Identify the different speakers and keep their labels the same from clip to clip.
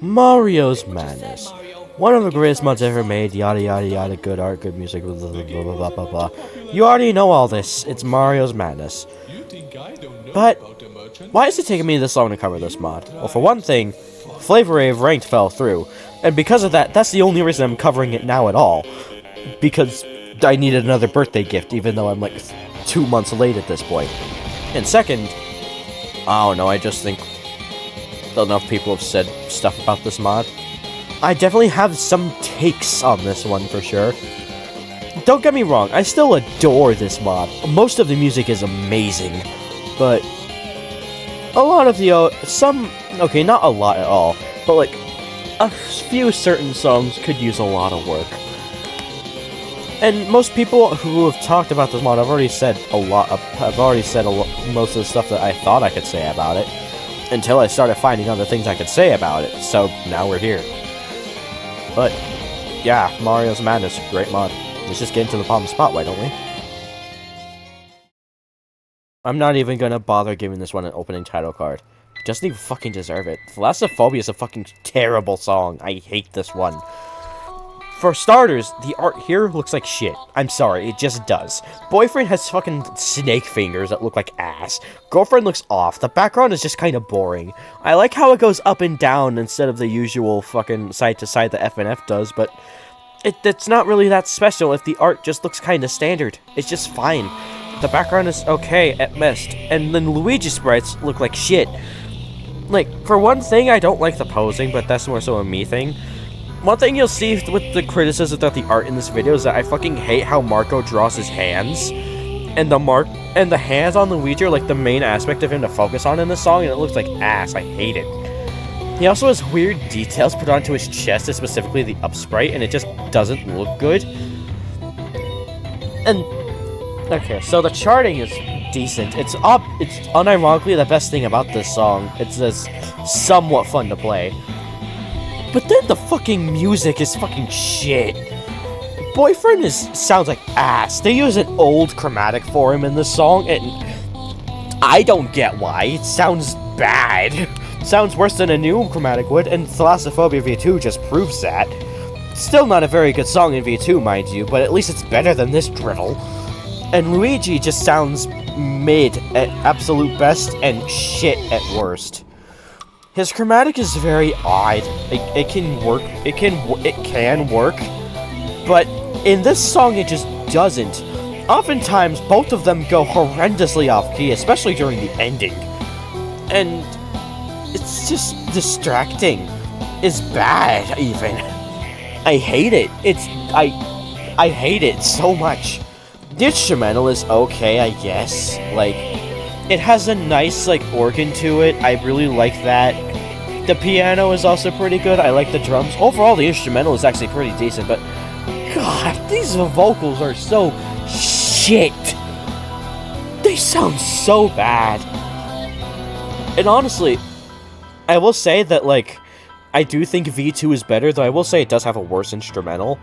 Speaker 1: Mario's Madness. One of the greatest mods ever made, yada yada yada, good art, good music, blah blah blah blah blah blah blah. You already know all this, it's Mario's Madness. But, why is it taking me this long to cover this mod? Well, for one thing, Flavor Wave Ranked fell through, and because of that, that's the only reason I'm covering it now at all. Because I needed another birthday gift, even though I'm like 2 months late at this point. And second, I don't know, I just think enough people have said stuff about this mod. I definitely have some takes on this one for sure. Don't get me wrong, I still adore this mod. Most of the music is amazing, but a lot of the okay, not a lot at all, but like a few certain songs could use a lot of work. And most people who have talked about this mod, I've already said most of the stuff that I thought I could say about it, until I started finding other things I could say about it, so now we're here. But, yeah, Mario's Madness, great mod. Let's just get into the bottom spot, why don't we? I'm not even gonna bother giving this one an opening title card. It doesn't even fucking deserve it. Theophobia is a fucking terrible song. I hate this one. For starters, the art here looks like shit. I'm sorry, it just does. Boyfriend has fucking snake fingers that look like ass. Girlfriend looks off. The background is just kind of boring. I like how it goes up and down instead of the usual fucking side to side that FNF does, but it's not really that special if the art just looks kind of standard. It's just fine. The background is okay at best, and then Luigi sprites look like shit. Like, for one thing, I don't like the posing, but that's more so a me thing. One thing you'll see with the criticism of the art in this video is that I fucking hate how Marco draws his hands. And the hands on Luigi are like the main aspect of him to focus on in this song, and it looks like ass. I hate it. He also has weird details put onto his chest, specifically the up sprite, and it just doesn't look good. And okay, so the charting is decent. It's unironically the best thing about this song. It's just somewhat fun to play. But then the fucking music is fucking shit. Boyfriend sounds like ass. They use an old chromatic for him in this song, and I don't get why. It sounds bad. It sounds worse than a new chromatic would, and Theophobia V2 just proves that. Still not a very good song in V2, mind you, but at least it's better than this drivel. And Luigi just sounds mid at absolute best and shit at worst. His chromatic is very odd. It can work, but in this song it just doesn't. Oftentimes, both of them go horrendously off key, especially during the ending. And it's just distracting. It's bad, even. I hate it. I hate it so much. The instrumental is okay, I guess. Like, it has a nice, like, organ to it. I really like that. The piano is also pretty good. I like the drums. Overall, the instrumental is actually pretty decent, but God, these vocals are so shit. They sound so bad. And honestly, I will say that, like, I do think V2 is better, though I will say it does have a worse instrumental.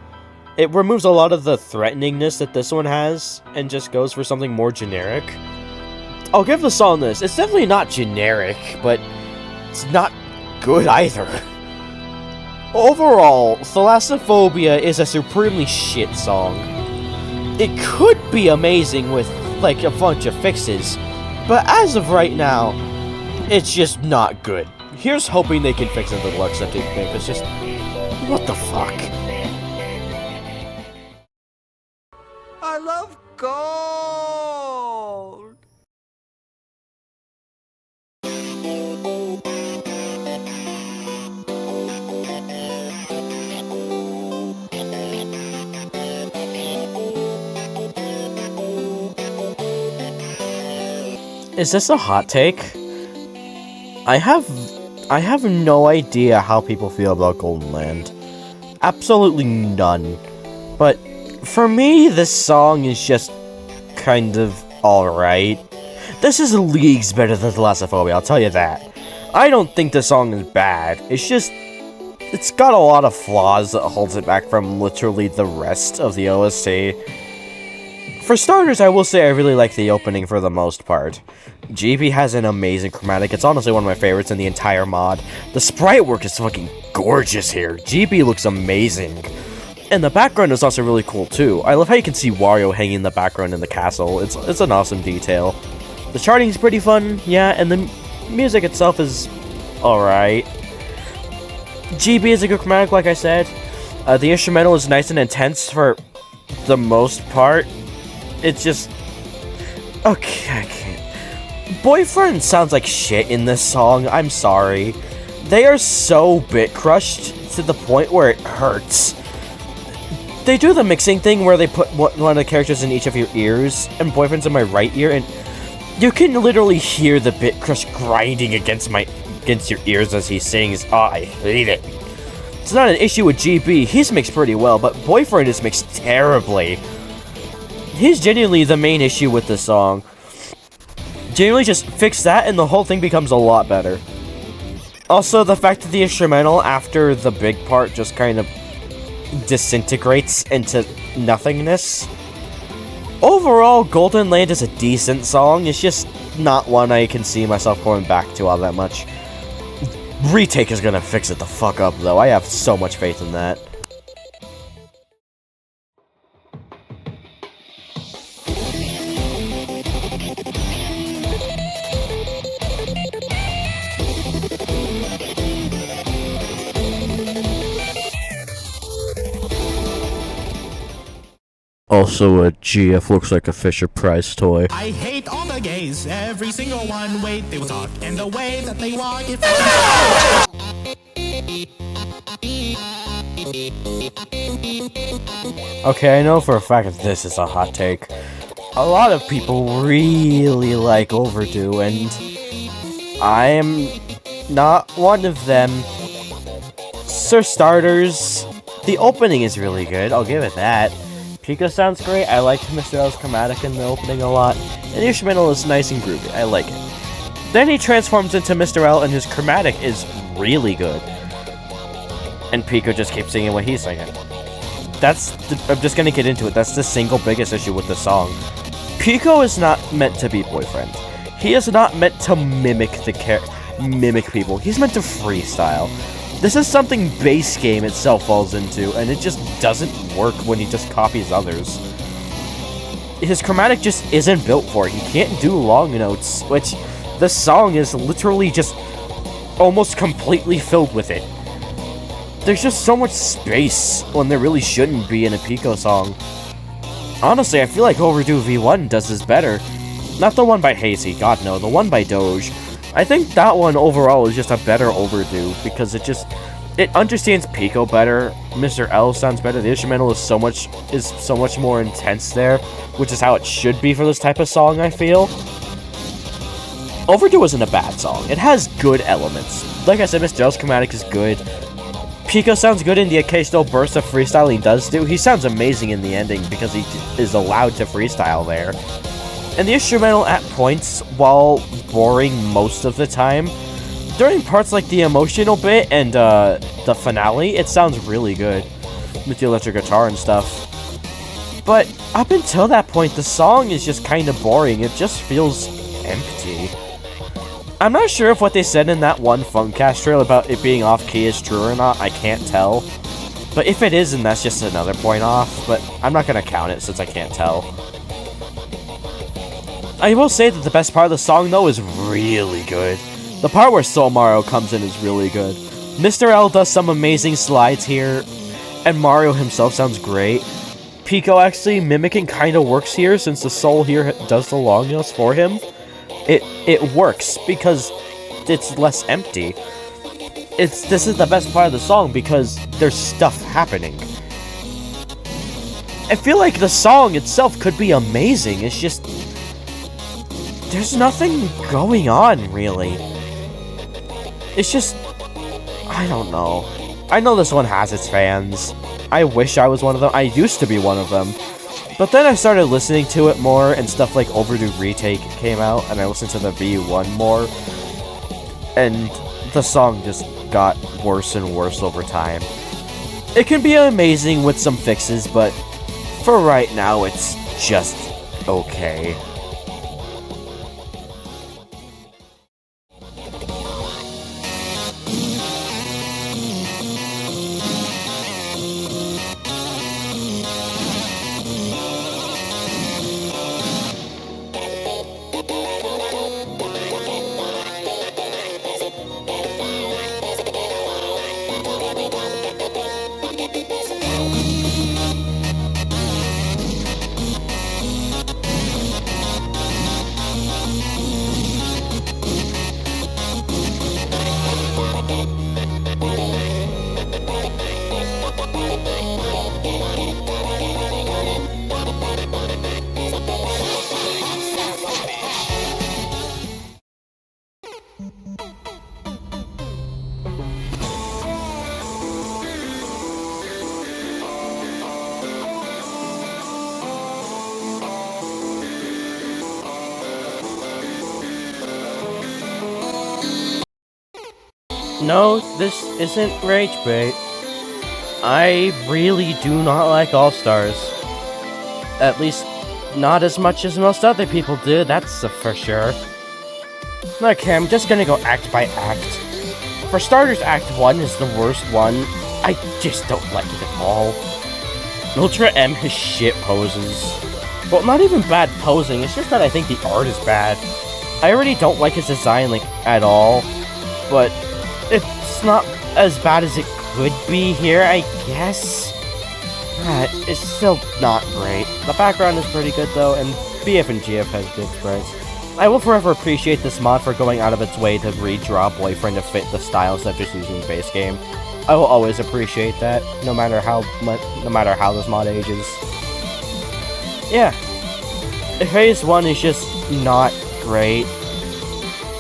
Speaker 1: It removes a lot of the threateningness that this one has, and just goes for something more generic. I'll give the song this. It's definitely not generic, but it's not good either. Overall, Theophobia is a supremely shit song. It could be amazing with, like, a bunch of fixes, but as of right now, it's just not good. Here's hoping they can fix it in the deluxe update, it's just, what the fuck?
Speaker 2: I love gold!
Speaker 1: Is this a hot take? I have no idea how people feel about Golden Land. Absolutely none. But for me, this song is just kind of alright. This is leagues better than Theophobia, I'll tell you that. I don't think the song is bad. It's just, it's got a lot of flaws that holds it back from literally the rest of the OST. For starters, I will say I really like the opening for the most part. GB has an amazing chromatic. It's honestly one of my favorites in the entire mod. The sprite work is fucking gorgeous here. GB looks amazing. And the background is also really cool too. I love how you can see Wario hanging in the background in the castle. It's an awesome detail. The charting is pretty fun, yeah, and the music itself is alright. GB is a good chromatic, like I said. The instrumental is nice and intense for the most part. It's just... okay, I can't... Boyfriend sounds like shit in this song, I'm sorry. They are so bit-crushed to the point where it hurts. They do the mixing thing where they put one of the characters in each of your ears, and Boyfriend's in my right ear, and you can literally hear the bit crush grinding against your ears as he sings. Oh, I hate it. It's not an issue with GB, he's mixed pretty well, but Boyfriend is mixed terribly. He's genuinely the main issue with this song. Genuinely just fix that and the whole thing becomes a lot better. Also, the fact that the instrumental after the big part just kind of disintegrates into nothingness. Overall, Golden Land is a decent song, it's just not one I can see myself going back to all that much. Retake is gonna fix it the fuck up though, I have so much faith in that. Also, a GF looks like a Fisher-Price toy.
Speaker 3: I hate all the gays, every single one. Wait, they will talk, and the way that they walk it.
Speaker 1: Okay, I know for a fact that this is a hot take. A lot of people really like Overdue, and I am not one of them. For starters, the opening is really good, I'll give it that. Pico sounds great, I like Mr. L's chromatic in the opening a lot, and the instrumental is nice and groovy, I like it. Then he transforms into Mr. L and his chromatic is really good. And Pico just keeps singing what he's singing. I'm just gonna get into it, that's the single biggest issue with the song. Pico is not meant to be Boyfriend. He is not meant to mimic people, he's meant to freestyle. This is something base game itself falls into, and it just doesn't work when he just copies others. His chromatic just isn't built for it. He can't do long notes, which the song is literally just almost completely filled with it. There's just so much space when there really shouldn't be in a Pico song. Honestly, I feel like Overdue V1 does this better. Not the one by Hazy, god no, the one by Doge. I think that one overall is just a better Overdue, because it understands Pico better, Mr. L sounds better, the instrumental is so much more intense there, which is how it should be for this type of song, I feel. Overdue isn't a bad song, it has good elements. Like I said, Mr. L's chromatic is good. Pico sounds good in the occasional burst of freestyling he does do. He sounds amazing in the ending because he is allowed to freestyle there. And the instrumental at points, while boring most of the time, during parts like the emotional bit and the finale, it sounds really good with the electric guitar and stuff. But up until that point, the song is just kind of boring. It just feels empty. I'm not sure if what they said in that one Funkcast trailer about it being off-key is true or not. I can't tell. But if it is, then that's just another point off. But I'm not going to count it since I can't tell. I will say that the best part of the song, though, is really good. The part where Soul Mario comes in is really good. Mr. L does some amazing slides here, and Mario himself sounds great. Pico actually mimicking kind of works here, since the Soul here does the long notes for him. It works, because it's less empty. This is the best part of the song, because there's stuff happening. I feel like the song itself could be amazing, it's just... there's nothing going on, really. It's just... I don't know. I know this one has its fans. I wish I was one of them. I used to be one of them. But then I started listening to it more, and stuff like Overdue Retake came out, and I listened to the V1 more. And the song just got worse and worse over time. It can be amazing with some fixes, but for right now, it's just okay. No, this isn't rage bait. I really do not like All-Stars. At least, not as much as most other people do, that's for sure. Okay, I'm just gonna go act by act. For starters, Act 1 is the worst one. I just don't like it at all. Ultra M has shit poses. Well, not even bad posing, it's just that I think the art is bad. I already don't like his design, like, at all. But it's not as bad as it could be here, I guess. It's still not great. The background is pretty good though, and BF and GF has good sprites. I will forever appreciate this mod for going out of its way to redraw Boyfriend to fit the styles that just using the base game. I will always appreciate that, no matter how this mod ages. Yeah. Phase 1 is just not great.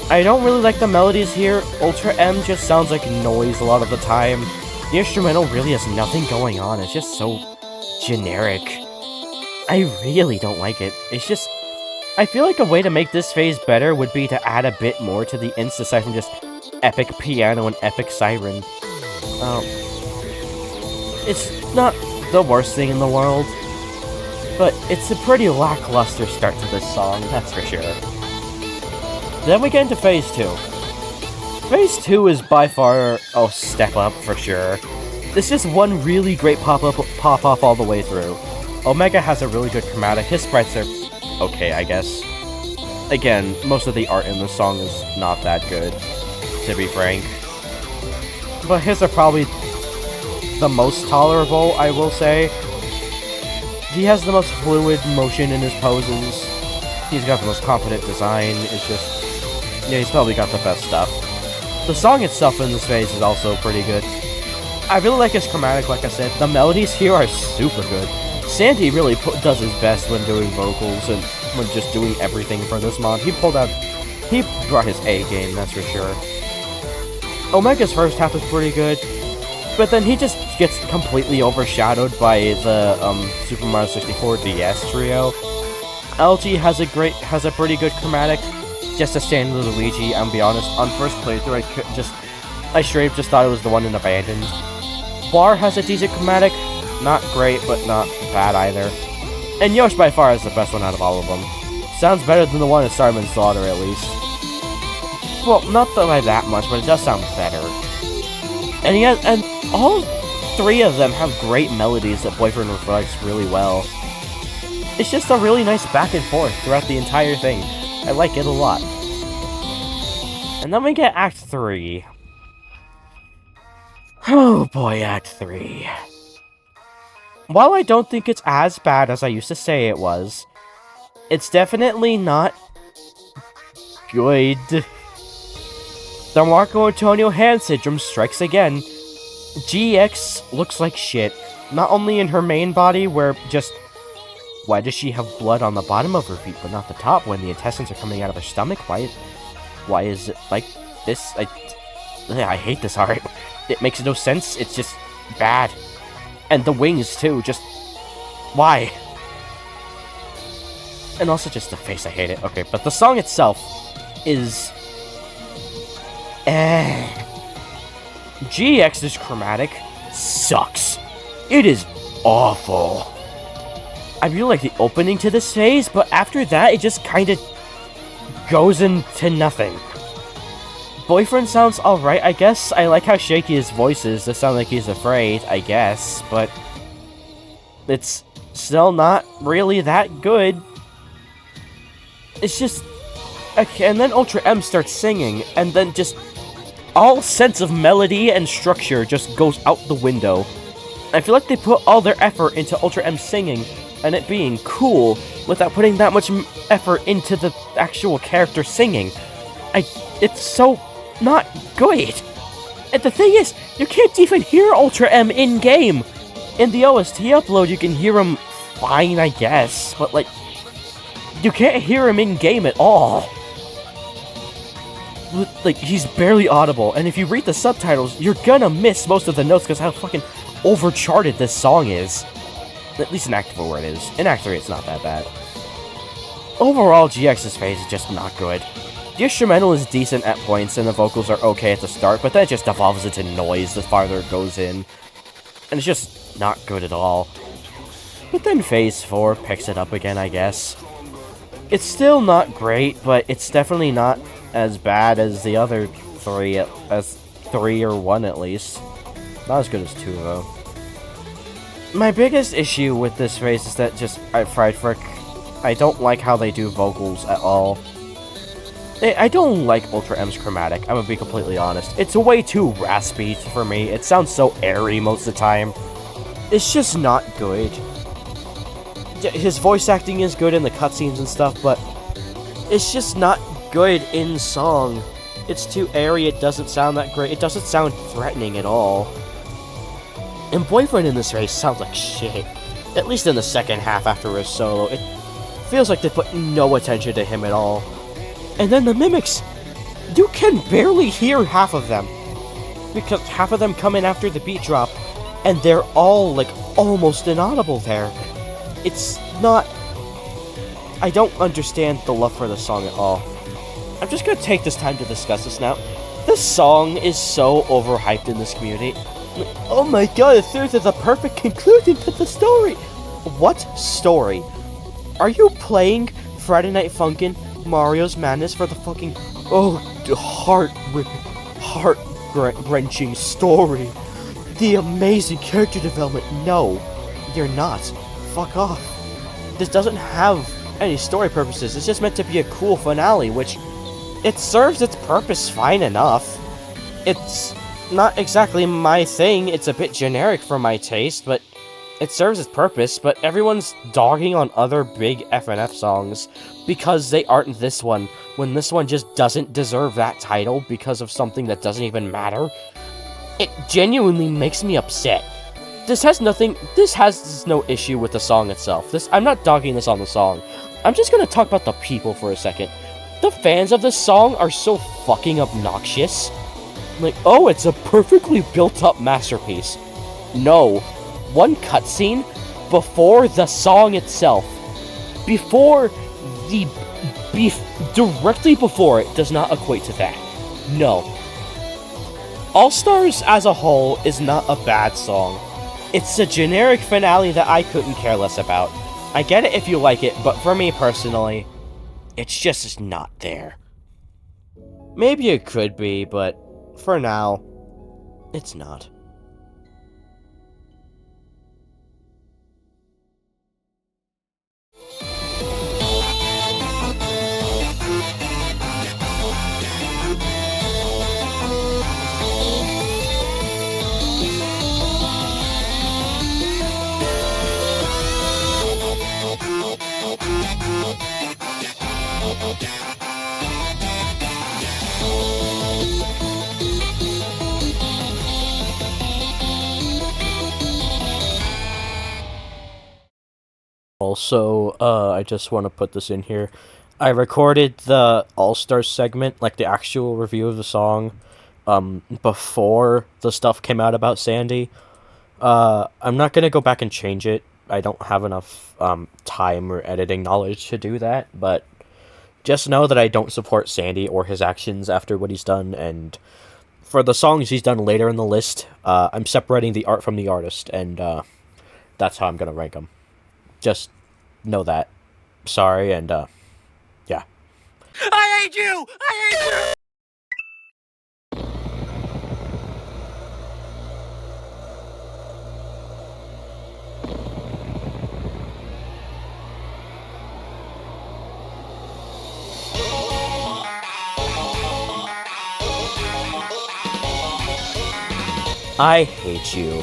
Speaker 1: I don't really like the melodies here. Ultra M just sounds like noise a lot of the time. The instrumental really has nothing going on. It's just so generic. I really don't like it. It's just... I feel like a way to make this phase better would be to add a bit more to the inst aside from just epic piano and epic siren. It's not the worst thing in the world, but it's a pretty lackluster start to this song, that's for sure. Then we get into Phase 2. Phase 2 is by far a step up for sure. This is one really great pop-off all the way through. Omega has a really good chromatic, his sprites are okay, I guess. Again, most of the art in the song is not that good, to be frank. But his are probably the most tolerable, I will say. He has the most fluid motion in his poses. He's got the most confident design, it's just... yeah, he's probably got the best stuff. The song itself in this phase is also pretty good. I really like his chromatic, like I said. The melodies here are super good. Sandy really does his best when doing vocals and when just doing everything for this mod. He brought his A game, that's for sure. Omega's first half is pretty good, but then he just gets completely overshadowed by the Super Mario 64 DS trio. LG has a pretty good chromatic. Just a standard Luigi, I'll be honest. On first playthrough, I straight up just thought it was the one in Abandoned. Bar has a decent chromatic, not great, but not bad either. And Yosh by far is the best one out of all of them. Sounds better than the one in Starman Slaughter, at least. Well, not by that much, but it does sound better. And all three of them have great melodies that Boyfriend reflects really well. It's just a really nice back and forth throughout the entire thing. I like it a lot. And then we get Act 3. Oh boy, Act 3. While I don't think it's as bad as I used to say it was, it's definitely not good. The Marco Antonio hand syndrome strikes again. GX looks like shit. Not only in her main body, where just... why does she have blood on the bottom of her feet, but not the top, when the intestines are coming out of her stomach? Why is it like this? I hate this art. It makes no sense. It's just bad. And the wings, too. Just... why? And also just the face. I hate it. Okay, but the song itself is... GX's chromatic sucks. It is awful. I really like the opening to this phase, but after that, it just kind of goes into nothing. Boyfriend sounds alright, I guess. I like how shaky his voice is to sound like he's afraid, I guess, but it's still not really that good. It's just... okay, and then Ultra M starts singing, and then just all sense of melody and structure just goes out the window. I feel like they put all their effort into Ultra M singing, and it being cool, without putting that much effort into the actual character singing. It's so not good. And the thing is, you can't even hear Ultra M in-game. In the OST upload, you can hear him fine, I guess, but like, you can't hear him in-game at all. like, he's barely audible, and if you read the subtitles, you're gonna miss most of the notes because how fucking overcharted this song is. At least in Act 4 where it is. In Act 3, it's not that bad. Overall, GX's phase is just not good. The instrumental is decent at points, and the vocals are okay at the start, but then it just devolves into noise the farther it goes in. And it's just not good at all. But then Phase 4 picks it up again, I guess. It's still not great, but it's definitely not as bad as the other three, as 3 or 1 at least. Not as good as 2, though. My biggest issue with this phase is that just, Fried Frick, I don't like how they do vocals at all. I don't like Ultra M's chromatic, I'm gonna be completely honest. It's way too raspy for me, it sounds so airy most of the time. It's just not good. His voice acting is good in the cutscenes and stuff, but it's just not good in song. It's too airy, it doesn't sound that great, it doesn't sound threatening at all. And Boyfriend in this race sounds like shit. At least in the second half after his solo, it feels like they put no attention to him at all. And then the mimics, you can barely hear half of them. Because half of them come in after the beat drop, and they're all, like, almost inaudible there. It's not... I don't understand the love for the song at all. I'm just gonna take this time to discuss this now. This song is so overhyped in this community. Oh my god, it serves as a perfect conclusion to the story! What story? Are you playing Friday Night Funkin' Mario's Madness for the fucking... heart-wrenching story? The amazing character development? No, you're not. Fuck off. This doesn't have any story purposes, it's just meant to be a cool finale, which... it serves its purpose fine enough. It's not exactly my thing, it's a bit generic for my taste, but it serves its purpose, but everyone's dogging on other big FNF songs because they aren't this one, when this one just doesn't deserve that title because of something that doesn't even matter. It genuinely makes me upset. This has no issue with the song itself. I'm not dogging this on the song. I'm just gonna talk about the people for a second. The fans of this song are so fucking obnoxious. Like, oh, it's a perfectly built-up masterpiece. No. One cutscene before the song itself, directly before it does not equate to that. No. All Stars as a whole is not a bad song. It's a generic finale that I couldn't care less about. I get it if you like it, but for me personally, it's just not there. Maybe it could be, but for now, it's not. Also, I just want to put this in here. I recorded the All-Stars segment, like the actual review of the song, before the stuff came out about Sandy. I'm not gonna go back and change it. I don't have enough time or editing knowledge to do that, but just know that I don't support Sandy or his actions after what he's done, and for the songs he's done later in the list, I'm separating the art from the artist, and that's how I'm gonna rank them. Just know that. Sorry, and yeah. I hate you! I hate you! I hate you.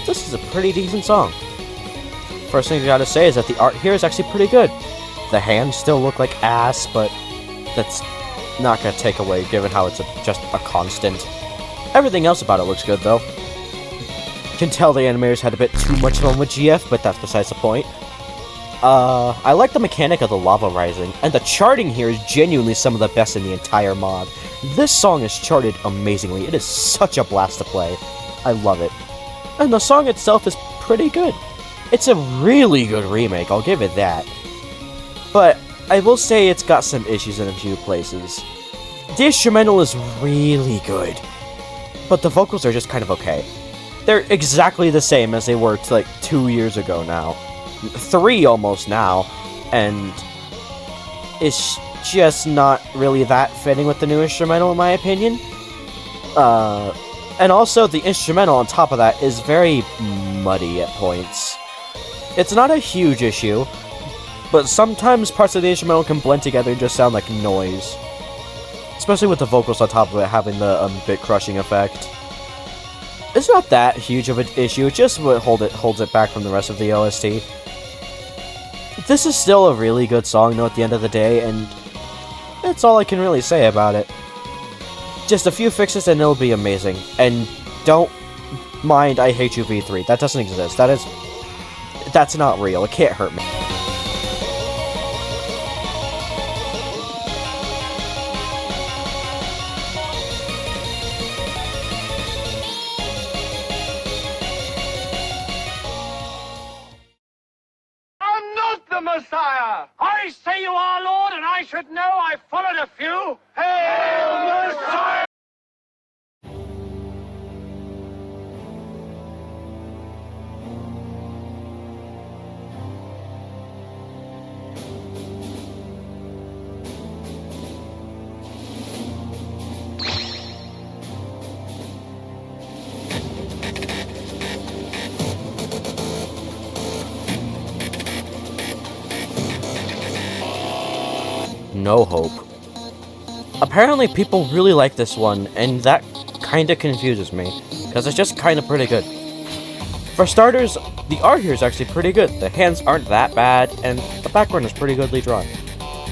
Speaker 1: This is a pretty decent song. First thing I gotta say is that the art here is actually pretty good. The hands still look like ass, but that's not gonna take away given how it's just a constant. Everything else about it looks good though. You can tell the animators had a bit too much fun with GF, but that's besides the point. I like the mechanic of the lava rising, and the charting here is genuinely some of the best in the entire mod. This song is charted amazingly. It is such a blast to play. I love it. And the song itself is pretty good. It's a really good remake, I'll give it that. But I will say it's got some issues in a few places. The instrumental is really good, but the vocals are just kind of okay. They're exactly the same as they were like 2 years ago now. 3 almost now, and it's just not really that fitting with the new instrumental in my opinion. And also the instrumental on top of that is very muddy at points. It's not a huge issue, but sometimes parts of the instrumental can blend together and just sound like noise. Especially with the vocals on top of it having the bit crushing effect. It's not that huge of an issue, it's just what holds it back from the rest of the OST. This is still a really good song though at the end of the day, and that's all I can really say about it. Just a few fixes and it'll be amazing. And don't mind I Hate You V3, that doesn't exist. That's not real, it can't hurt me.
Speaker 2: The Messiah! I say you are, Lord, and I should know I've followed a few. Hail, Messiah!
Speaker 1: No hope. Apparently people really like this one, and that kinda confuses me, because it's just kinda pretty good. For starters, the art here is actually pretty good. The hands aren't that bad, and the background is pretty goodly drawn.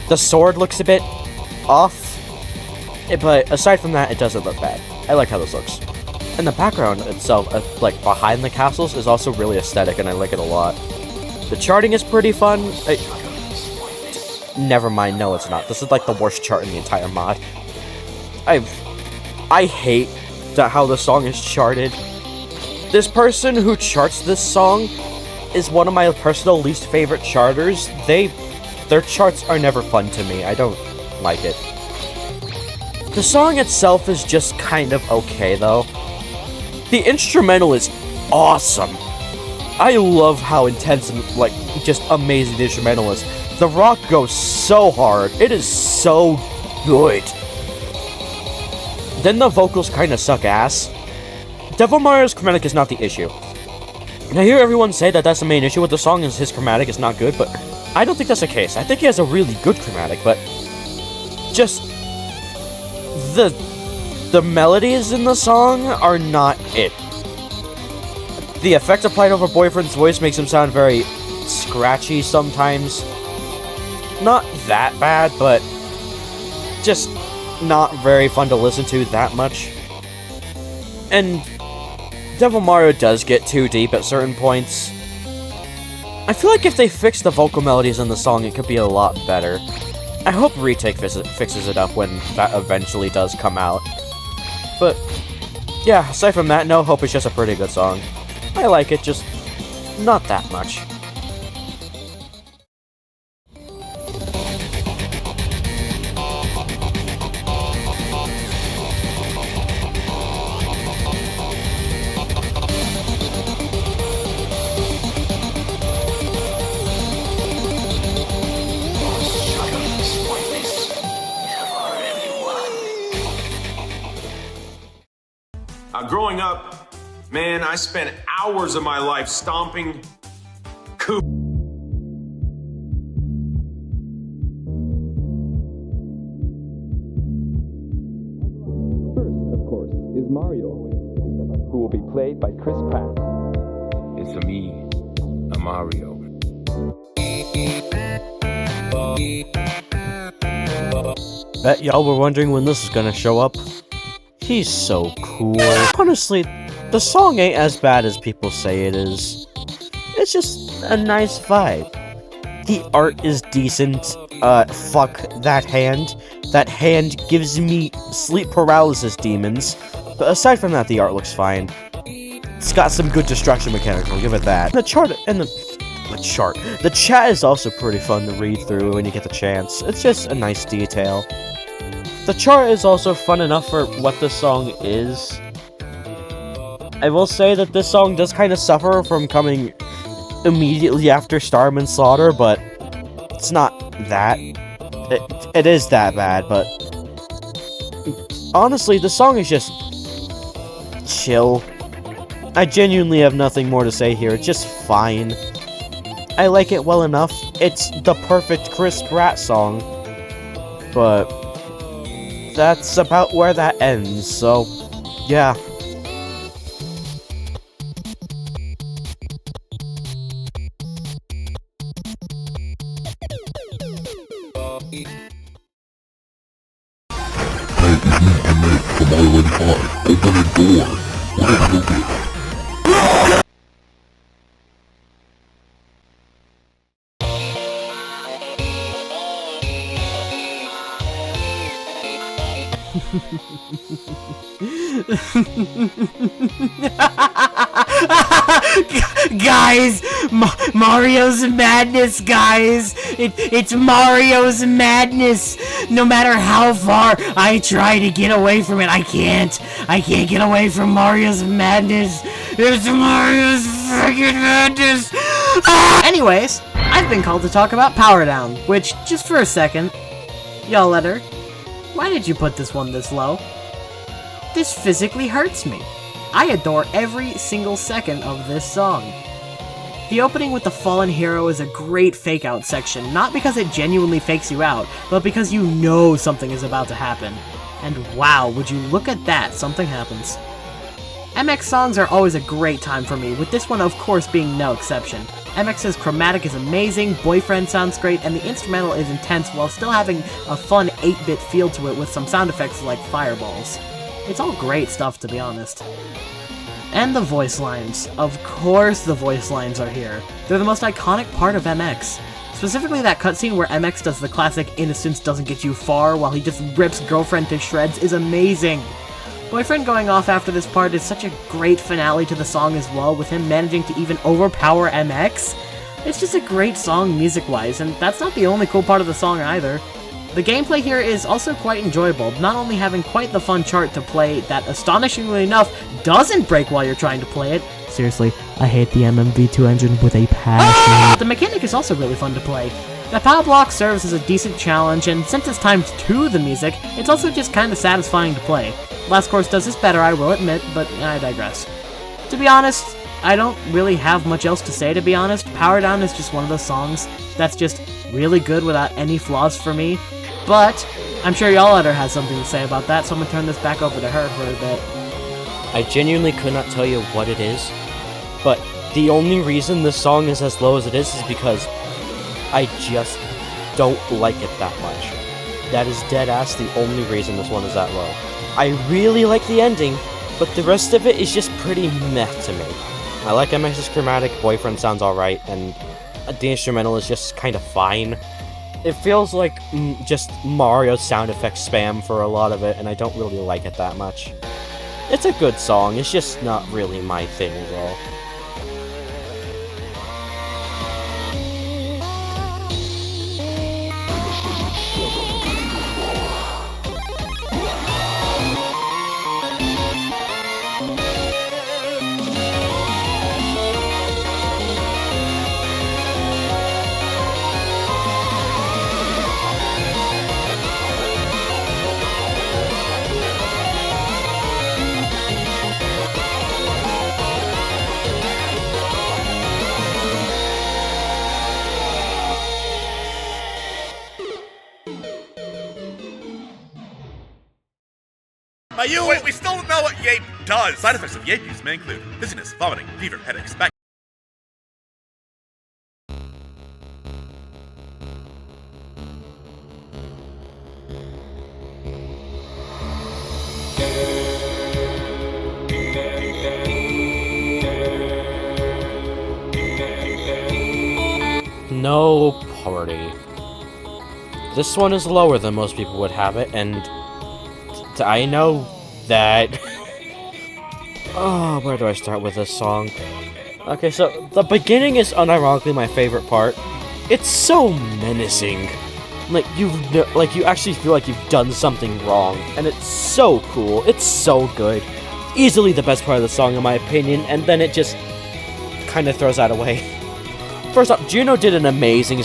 Speaker 1: The sword looks a bit off, but aside from that, it doesn't look bad. I like how this looks. And the background itself, like behind the castles, is also really aesthetic, and I like it a lot. The charting is pretty fun. Never mind, no it's not. This is like the worst chart in the entire mod. I hate how the song is charted. This person who charts this song is one of my personal least favorite charters. Their charts are never fun to me. I don't like it. The song itself is just kind of okay though. The instrumental is awesome. I love how intense and like just amazing the instrumental is. The rock goes so hard. It is so good. Then the vocals kinda suck ass. Devil Mario's chromatic is not the issue. And I hear everyone say that that's the main issue with the song is his chromatic is not good, but I don't think that's the case. I think he has a really good chromatic, but just the melodies in the song are not it. The effect applied over Boyfriend's voice makes him sound very scratchy sometimes. Not that bad, but just not very fun to listen to that much. And Devil Mario does get too deep at certain points. I feel like if they fix the vocal melodies in the song, it could be a lot better. I hope Retake fixes it up when that eventually does come out. But yeah, aside from that, No Hope is just a pretty good song. I like it, just not that much.
Speaker 4: Growing up, man, I spent hours of my life stomping First, of course, is Mario, who will be played by Chris Pratt.
Speaker 5: It's a me, a Mario.
Speaker 1: Bet y'all were wondering when this is gonna show up. He's so cool. Honestly, the song ain't as bad as people say it is. It's just a nice vibe. The art is decent. Fuck that hand. That hand gives me sleep paralysis demons. But aside from that, the art looks fine. It's got some good destruction mechanics, I'll give it that. The chat is also pretty fun to read through when you get the chance. It's just a nice detail. The chart is also fun enough for what the song is. I will say that this song does kind of suffer from coming immediately after Starman Slaughter, but it's not that. It is that bad, but honestly, the song is just chill. I genuinely have nothing more to say here. It's just fine. I like it well enough. It's the perfect Chris Pratt song, but that's about where that ends, so yeah.
Speaker 6: Guys, Mario's madness, guys. It's Mario's madness. No matter how far I try to get away from it, I can't get away from Mario's madness. It's Mario's freaking madness. Anyways, I've been called to talk about Power Down, which, just for a second, y'all letter, why did you put this one this low? This physically hurts me. I adore every single second of this song. The opening with the fallen hero is a great fake-out section, not because it genuinely fakes you out, but because you know something is about to happen. And wow, would you look at that, something happens. MX songs are always a great time for me, with this one of course being no exception. MX's chromatic is amazing, Boyfriend sounds great, and the instrumental is intense while still having a fun 8-bit feel to it with some sound effects like fireballs. It's all great stuff, to be honest. And the voice lines. Of course the voice lines are here. They're the most iconic part of MX. Specifically that cutscene where MX does the classic "innocence doesn't get you far" while he just rips Girlfriend to shreds is amazing. Boyfriend going off after this part is such a great finale to the song as well, with him managing to even overpower MX. It's just a great song music-wise, and that's not the only cool part of the song either. The gameplay here is also quite enjoyable, not only having quite the fun chart to play that, astonishingly enough, doesn't break while you're trying to play it. Seriously, I hate the MMV2 engine with a passion. The mechanic is also really fun to play. The power block serves as a decent challenge, and since it's timed to the music, it's also just kinda satisfying to play. Last Course does this better, I will admit, but I digress. To be honest, I don't really have much else to say, to be honest. Power Down is just one of those songs that's just really good without any flaws for me. But I'm sure y'all letter has something to say about that, so I'm gonna turn this back over to her for a bit.
Speaker 1: I genuinely could not tell you what it is, but the only reason this song is as low as it is because I just don't like it that much. That is dead ass the only reason this one is that low. I really like the ending, but the rest of it is just pretty meh to me. I like MX's chromatic, Boyfriend sounds alright, and the instrumental is just kind of fine. It feels like just Mario sound effects spam for a lot of it, and I don't really like it that much. It's a good song, it's just not really my thing though.
Speaker 7: Mayo! Wait, we still don't know what Yape does! Side effects of Yape use may include dizziness, vomiting, fever, headaches, back...
Speaker 1: No party. This one is lower than most people would have it, and I know that... Oh, where do I start with this song? Okay, so the beginning is unironically my favorite part. It's so menacing. Like you actually feel like you've done something wrong, and it's so cool. It's so good. Easily the best part of the song, in my opinion, and then it just kind of throws that away. First off, Juno did an amazing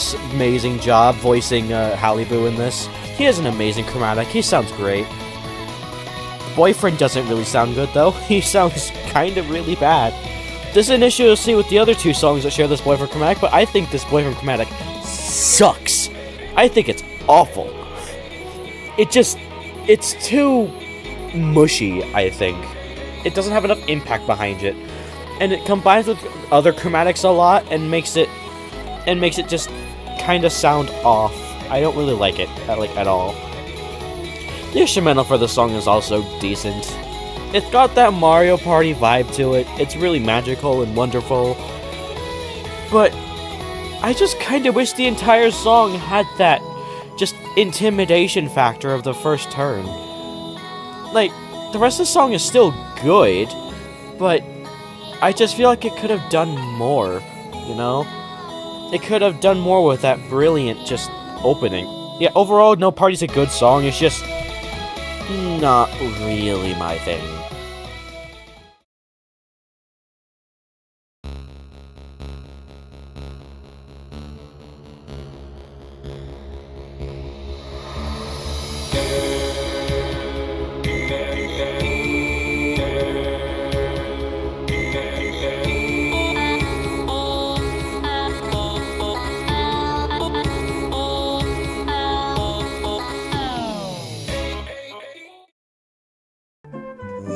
Speaker 1: job voicing Halibut in this. He has an amazing chromatic. He sounds great. Boyfriend doesn't really sound good, though. He sounds kind of really bad. This is an issue you'll see with the other two songs that share this boyfriend chromatic, but I think this boyfriend chromatic sucks. I think it's awful. It's too mushy, I think. It doesn't have enough impact behind it. And it combines with other chromatics a lot and makes it just kind of sound off. I don't really like it, at all. The instrumental for the song is also decent. It's got that Mario Party vibe to it. It's really magical and wonderful. But I just kind of wish the entire song had that just intimidation factor of the first turn. Like, the rest of the song is still good, but I just feel like it could have done more, you know? It could have done more with that brilliant just opening. Yeah, overall, No Party's a good song, it's just not really my thing.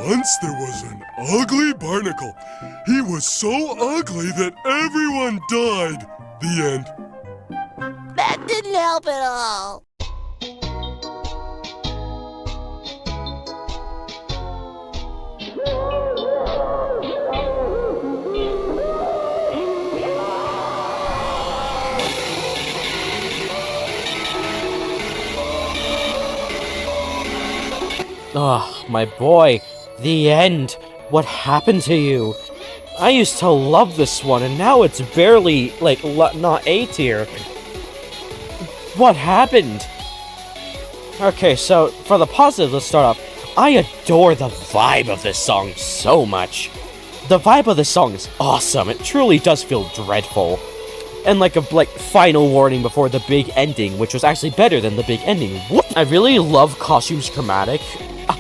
Speaker 8: Once there was an ugly barnacle. He was so ugly that everyone died. The end.
Speaker 9: That didn't help at all.
Speaker 1: Ugh, my boy. The end. What happened to you? I used to love this one, and now it's barely, like, not A tier. What happened? Okay, so, for the positive, let's start off. I adore the vibe of this song so much. The vibe of this song is awesome. It truly does feel dreadful. And like a final warning before the big ending, which was actually better than the big ending. What? I really love Costume's chromatic.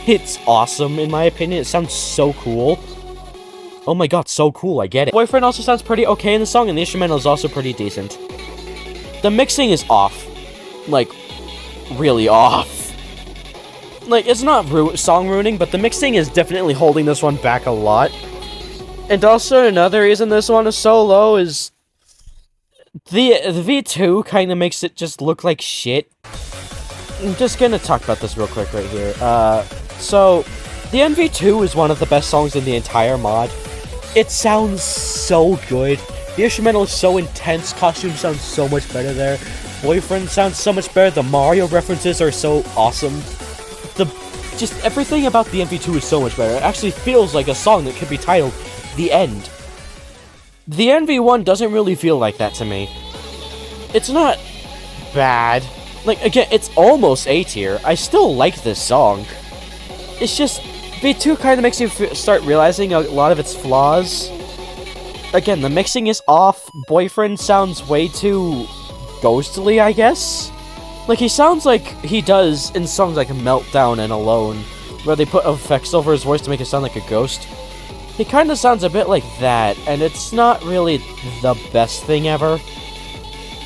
Speaker 1: It's awesome, in my opinion. It sounds so cool. Oh my god, so cool, I get it. Boyfriend also sounds pretty okay in the song, and the instrumental is also pretty decent. The mixing is off. Like, really off. Like, it's not song ruining, but the mixing is definitely holding this one back a lot. And also, another reason this one is so low is... The V2 kind of makes it just look like shit. I'm just gonna talk about this real quick right here. So, the NV2 is one of the best songs in the entire mod. It sounds so good. The instrumental is so intense. Costume sounds so much better there. Boyfriend sounds so much better. The Mario references are so awesome. Just everything about the NV2 is so much better. It actually feels like a song that could be titled The End. The NV1 doesn't really feel like that to me. It's not bad. Like, again, it's almost A tier. I still like this song. It's just, V2 kind of makes you start realizing a lot of its flaws. Again, the mixing is off. Boyfriend sounds way too ghostly, I guess? Like, he sounds like he does in songs like Meltdown and Alone, where they put effects over his voice to make it sound like a ghost. He kind of sounds a bit like that, and it's not really the best thing ever.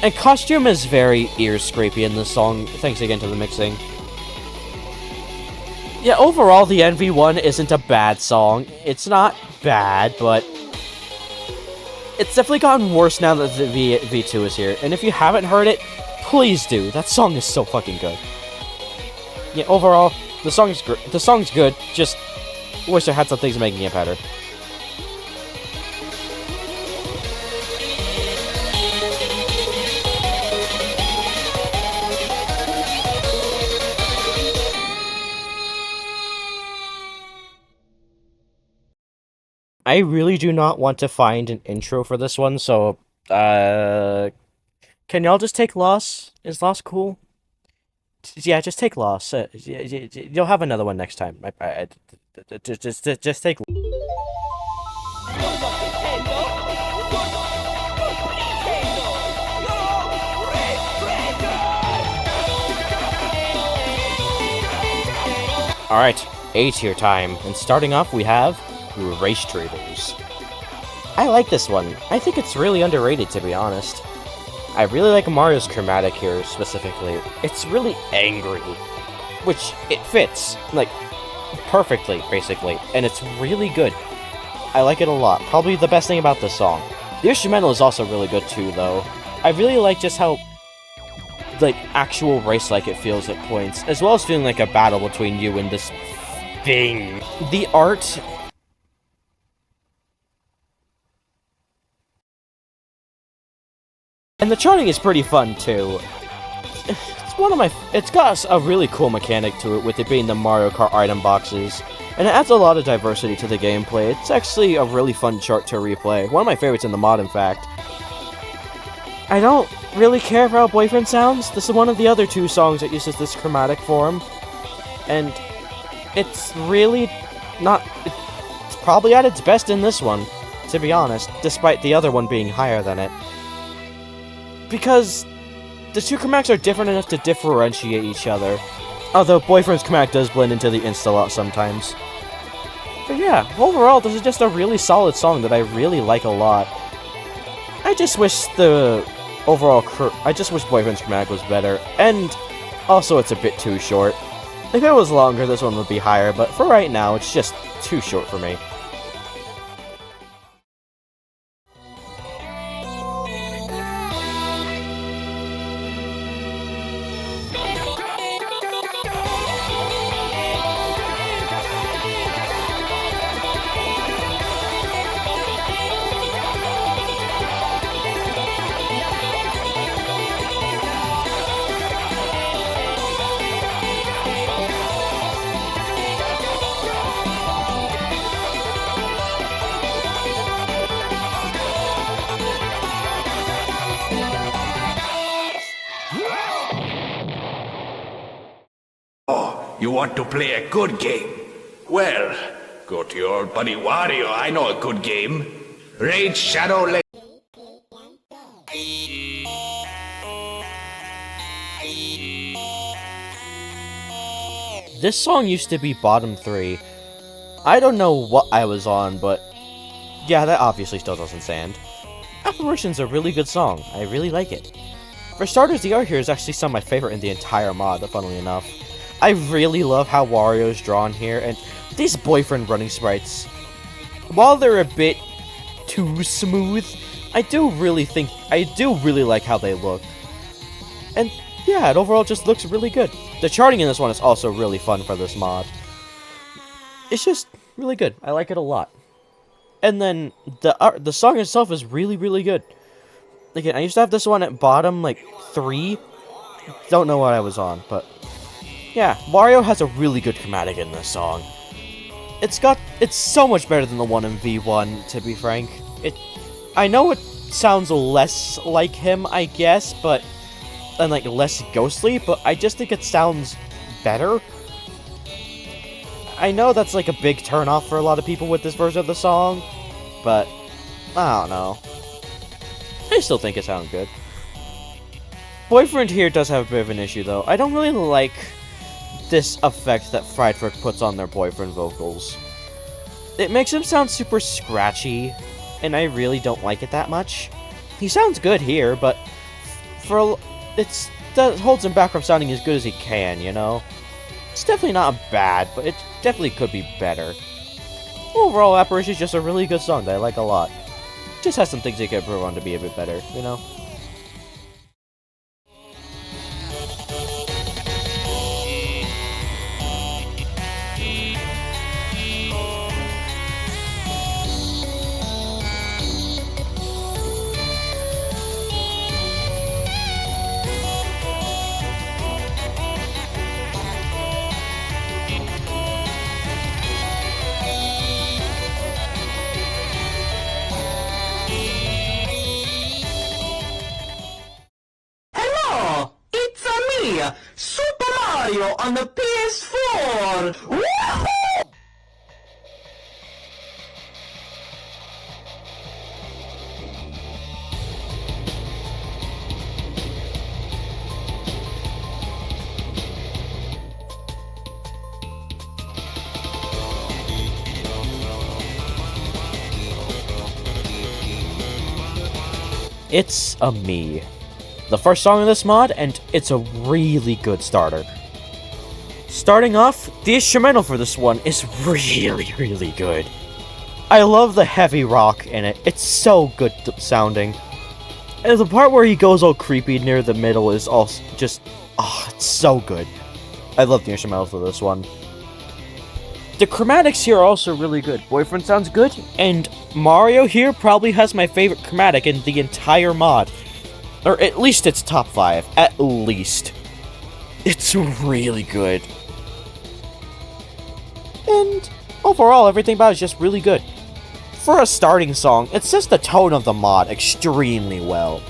Speaker 1: And Costume is very ear-scrapey in this song, thanks again to the mixing. Yeah, overall, the NV1 isn't a bad song. It's not bad, but... it's definitely gotten worse now that the V2 is here. And if you haven't heard it, please do. That song is so fucking good. Yeah, overall, the song's good, just wish I had some things making it better. I really do not want to find an intro for this one, so, can y'all just take Loss? Is Loss cool? Yeah, just take Loss. You'll have another one next time. Just take. Alright, A-tier time, and starting off we have Race Traders. I like this one. I think it's really underrated, to be honest. I really like Mario's chromatic here, specifically. It's really angry, which it fits, like, perfectly, basically, and it's really good. I like it a lot. Probably the best thing about this song. The instrumental is also really good, too, though. I really like just how, like, actual race-like it feels at points, as well as feeling like a battle between you and this thing. The art... and the charting is pretty fun, too. It's got a really cool mechanic to it, with it being the Mario Kart item boxes, and it adds a lot of diversity to the gameplay. It's actually a really fun chart to replay. One of my favorites in the mod, in fact. I don't really care for how Boyfriend sounds. This is one of the other two songs that uses this chromatic form, and it's really not... it's probably at its best in this one, to be honest, despite the other one being higher than it. Because the two chromatics are different enough to differentiate each other, although Boyfriend's chromatic does blend into the Insta-Lot sometimes. But yeah, overall, this is just a really solid song that I really like a lot. I just wish the overall I just wish Boyfriend's chromatic was better, and also it's a bit too short. If it was longer, this one would be higher, but for right now, it's just too short for me.
Speaker 10: You want to play a good game? Well, go to your old buddy Wario. I know a good game. Raid Shadow Lake.
Speaker 1: This song used to be bottom 3. I don't know what I was on, but yeah, that obviously still doesn't stand. Apparition's a really good song. I really like it. For starters, the art here is actually some of my favorite in the entire mod, funnily enough. I really love how Wario's drawn here, and these Boyfriend running sprites, while they're a bit too smooth, I do really like how they look. And yeah, it overall just looks really good. The charting in this one is also really fun for this mod. It's just really good. I like it a lot. And then the song itself is really, really good. Again, I used to have this one at bottom, like, 3. Don't know what I was on, but yeah, Wario has a really good chromatic in this song. It's so much better than the one in V1, to be frank. I know it sounds less like him, I guess, and like less ghostly, but I just think it sounds better. I know that's like a big turnoff for a lot of people with this version of the song, but I don't know. I still think it sounds good. Boyfriend here does have a bit of an issue, though. I don't really like this effect that Friedberg puts on their Boyfriend vocals. It makes him sound super scratchy, and I really don't like it that much. He sounds good here, but that holds him back from sounding as good as he can, you know? It's definitely not bad, but it definitely could be better. Overall, Apparition is just a really good song that I like a lot. Just has some things they could improve on to be a bit better, you know?
Speaker 10: on the PS4! Woohoo!
Speaker 1: It's a Me, the first song in this mod, and it's a really good starter. Starting off, the instrumental for this one is really, really good. I love the heavy rock in it, it's so good sounding. And the part where he goes all creepy near the middle is also just, it's so good. I love the instrumental for this one. The chromatics here are also really good. Boyfriend sounds good, and Mario here probably has my favorite chromatic in the entire mod. Or at least it's top 5. At least. It's really good. And overall, everything about it is just really good. For a starting song, it sets the tone of the mod extremely well.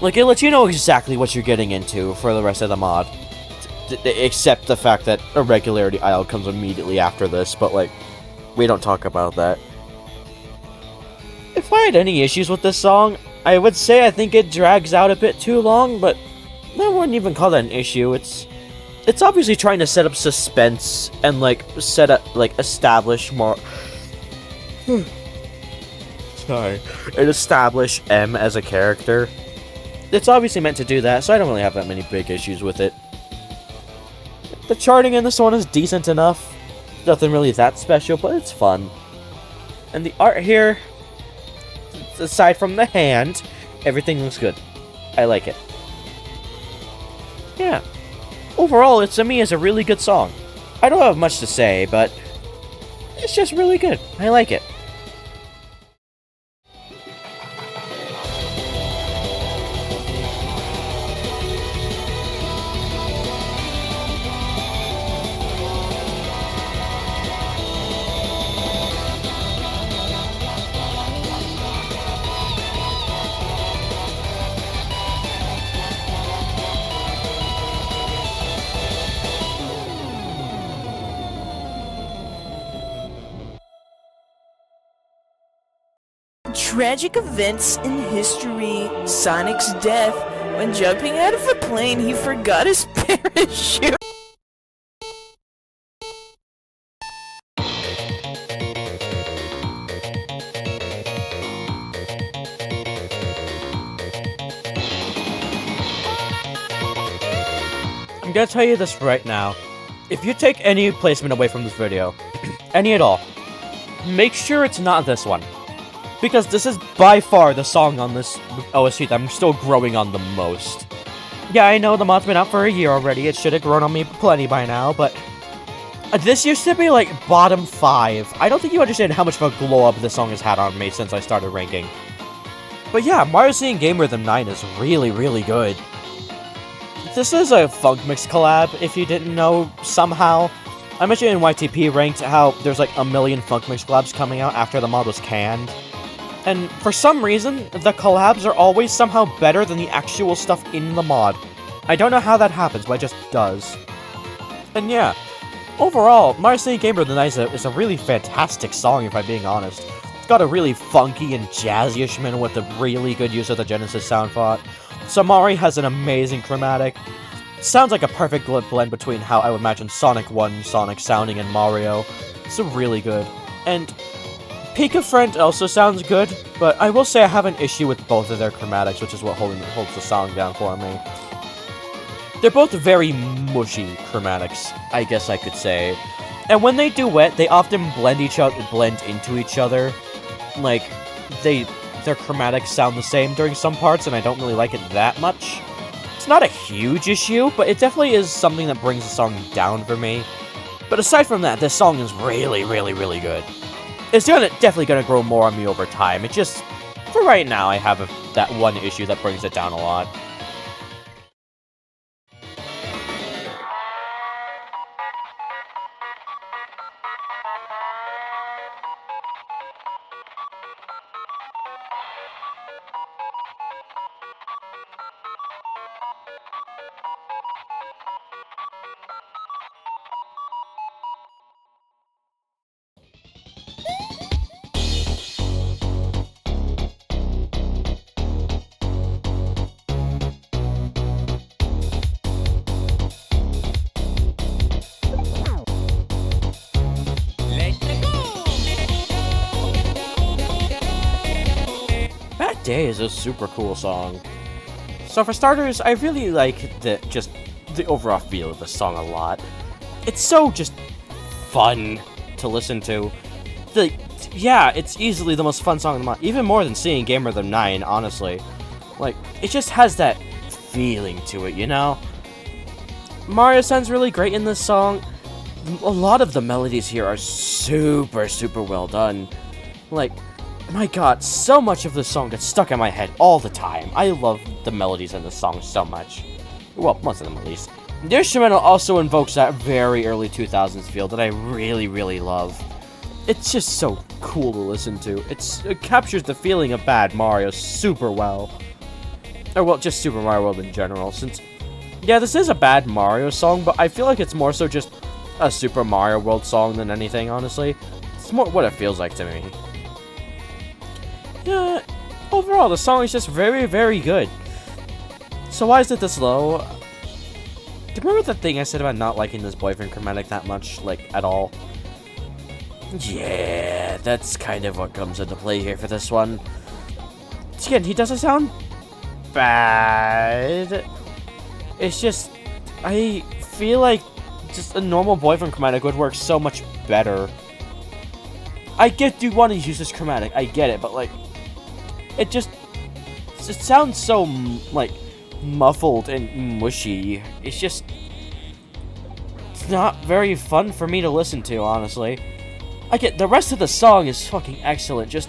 Speaker 1: Like, it lets you know exactly what you're getting into for the rest of the mod. Except the fact that Irregularity Isle comes immediately after this, but like, we don't talk about that. If I had any issues with this song, I would say I think it drags out a bit too long, but I wouldn't even call that an issue. It's obviously trying to set up suspense and like establish more. Sorry, and establish M as a character. It's obviously meant to do that, so I don't really have that many big issues with it. The charting in this one is decent enough. Nothing really that special, but it's fun. And the art here, aside from the hand, everything looks good. I like it. Yeah. Overall, It's a Me is a really good song. I don't have much to say, but it's just really good. I like it.
Speaker 11: Tragic events in history. Sonic's death. When jumping out of a plane, he forgot his parachute.
Speaker 1: I'm gonna tell you this right now. If you take any placement away from this video, any at all, make sure it's not this one. Because this is by far the song on this OST that I'm still growing on the most. Yeah, I know the mod's been out for a year already, it should have grown on me plenty by now, but this used to be like bottom 5. I don't think you understand how much of a glow up this song has had on me since I started ranking. But yeah, Mario Singing Game Rhythm 9 is really, really good. This is a Funk Mix collab, if you didn't know somehow. I mentioned in YTP Ranked how there's like a million Funk Mix collabs coming out after the mod was canned. And for some reason, the collabs are always somehow better than the actual stuff in the mod. I don't know how that happens, but it just does. And yeah, overall, Mario Singing Game Rhythm 9 is a really fantastic song, if I'm being honest. It's got a really funky and jazzy-ish minute with a really good use of the Genesis sound font. Samari has an amazing chromatic. Sounds like a perfect blend between how I would imagine Sonic 1 Sonic sounding and Mario. It's really good. And Pika Friend also sounds good, but I will say I have an issue with both of their chromatics, which is what holds the song down for me. They're both very mushy chromatics, I guess I could say. And when they duet, they often blend into each other. Like, their chromatics sound the same during some parts, and I don't really like it that much. It's not a huge issue, but it definitely is something that brings the song down for me. But aside from that, this song is really, really, really good. It's definitely gonna grow more on me over time. It just, for right now, I have that one issue that brings it down a lot. Day is a super cool song. So for starters, I really like the overall feel of the song a lot. It's so just fun to listen to. It's easily the most fun song of the month, even more than seeing Gamer Than 9, honestly. Like, it just has that feeling to it, you know? Mario sounds really great in this song. A lot of the melodies here are super, super well done. Like, my god, so much of this song gets stuck in my head all the time. I love the melodies in this song so much. Well, most of them at least. The instrumental also invokes that very early 2000s feel that I really, really love. It's just so cool to listen to. It captures the feeling of bad Mario super well. Or, well, just Super Mario World in general, since... Yeah, this is a bad Mario song, but I feel like it's more so just a Super Mario World song than anything, honestly. It's more what it feels like to me. Yeah, overall, the song is just very, very good. So why is it this low? Do you remember the thing I said about not liking this boyfriend chromatic that much, like, at all? Yeah, that's kind of what comes into play here for this one. Again, he doesn't sound bad. It's just, I feel like just a normal boyfriend chromatic would work so much better. I get you want to use this chromatic, I get it, but like, it sounds so, like, muffled and mushy. It's not very fun for me to listen to, honestly. I get, the rest of the song is fucking excellent, just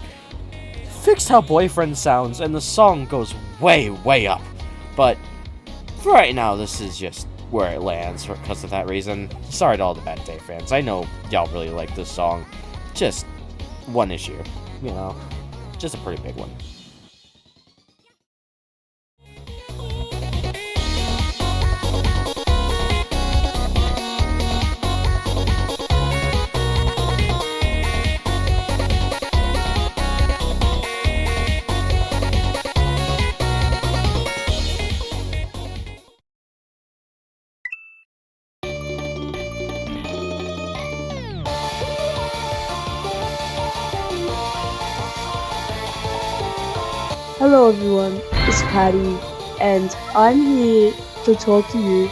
Speaker 1: fix how Boyfriend sounds and the song goes way, way up. But, for right now, this is just where it lands because of that reason. Sorry to all the Bad Day fans, I know y'all really like this song. Just one issue, you know, just a pretty big one.
Speaker 12: Hello everyone, it's Patty, and I'm here to talk to you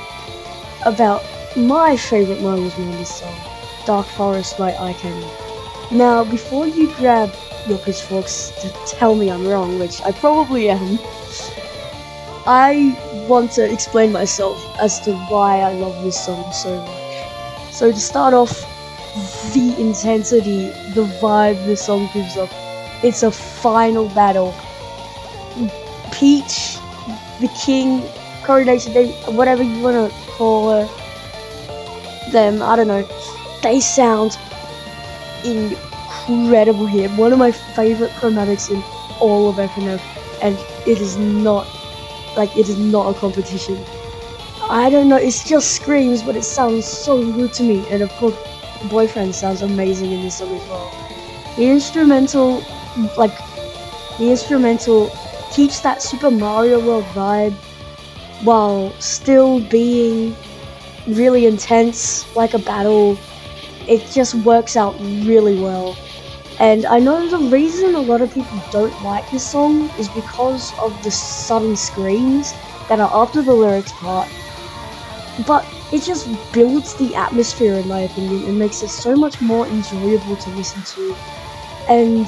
Speaker 12: about my favourite Mario's Madness song, Dark Forest by iCandy. Now, before you grab your pitchforks to tell me I'm wrong, which I probably am, I want to explain myself as to why I love this song so much. So to start off, the intensity, the vibe this song gives off, it's a final battle. Peach, the King, Coronation Day, whatever you want to call them, I don't know, they sound incredible here. One of my favourite chromatics in all of FNF, and it is not a competition. I don't know, it just screams, but it sounds so good to me, and of course, Boyfriend sounds amazing in this song as well. The instrumental keeps that Super Mario World vibe while still being really intense, like a battle. It just works out really well. And I know the reason a lot of people don't like this song is because of the sudden screams that are after the lyrics part. But it just builds the atmosphere, in my opinion, and makes it so much more enjoyable to listen to. And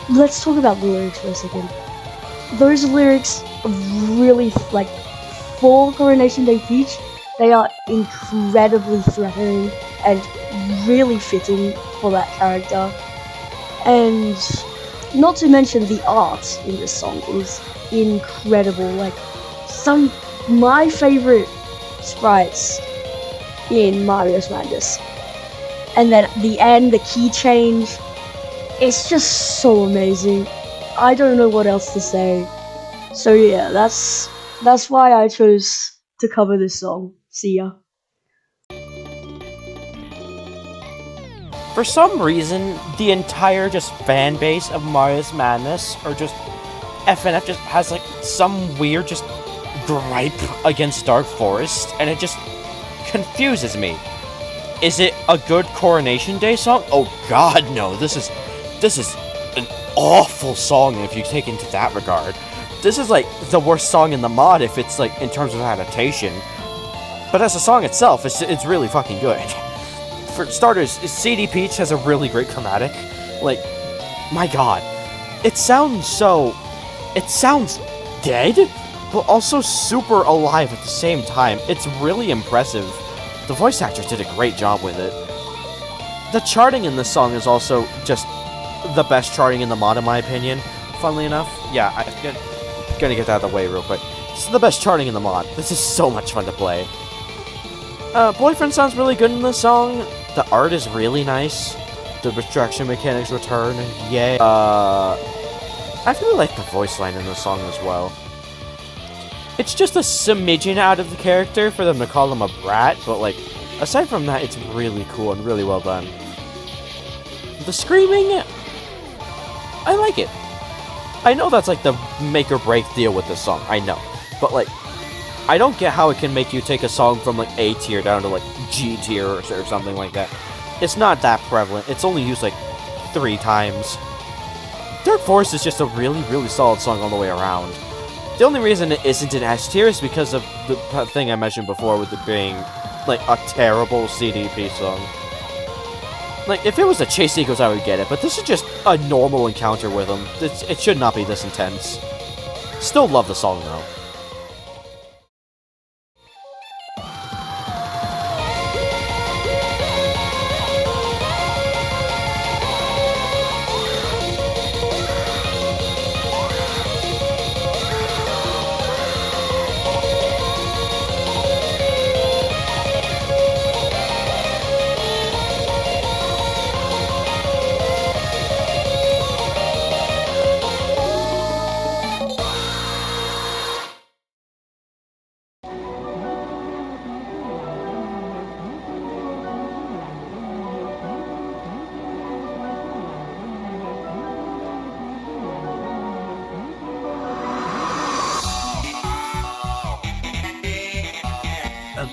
Speaker 12: let's talk about the lyrics for a second. Those lyrics really, like, for Coronation Day Peach, they are incredibly threatening and really fitting for that character. And not to mention the art in this song is incredible. Like, my favorite sprites in Mario's Madness. And then at the end, the key change, it's just so amazing. I don't know what else to say. So yeah, that's why I chose to cover this song. See ya.
Speaker 1: For some reason, the entire just fan base of Mario's Madness, or just FNF, just has like some weird just gripe against Dark Forest, and it just confuses me. Is it a good Coronation Day song? Oh god, no. This is an awful song if you take into that regard. This is like the worst song in the mod if it's like in terms of adaptation. But as a song itself, it's really fucking good. For starters, CD Peach has a really great chromatic. Like, my god. It sounds dead, but also super alive at the same time. It's really impressive. The voice actors did a great job with it. The charting in this song is also just the best charting in the mod, in my opinion. Funnily enough. Yeah, I'm gonna get that out of the way real quick. This is the best charting in the mod. This is so much fun to play. Boyfriend sounds really good in this song. The art is really nice. The distraction mechanics return. Yay. I really like the voice line in this song as well. It's just a smidgen out of the character for them to call him a brat, but like, aside from that, it's really cool and really well done. The screaming, I like it. I know that's like the make or break deal with this song, I know. But like, I don't get how it can make you take a song from like A tier down to like G tier or something like that. It's not that prevalent. It's only used like 3 times. Dark Forest is just a really, really solid song all the way around. The only reason it isn't an S tier is because of the thing I mentioned before with it being like a terrible CDP song. Like, if it was a Chase Eagles, I would get it, but this is just a normal encounter with them. It should not be this intense. Still love the song though.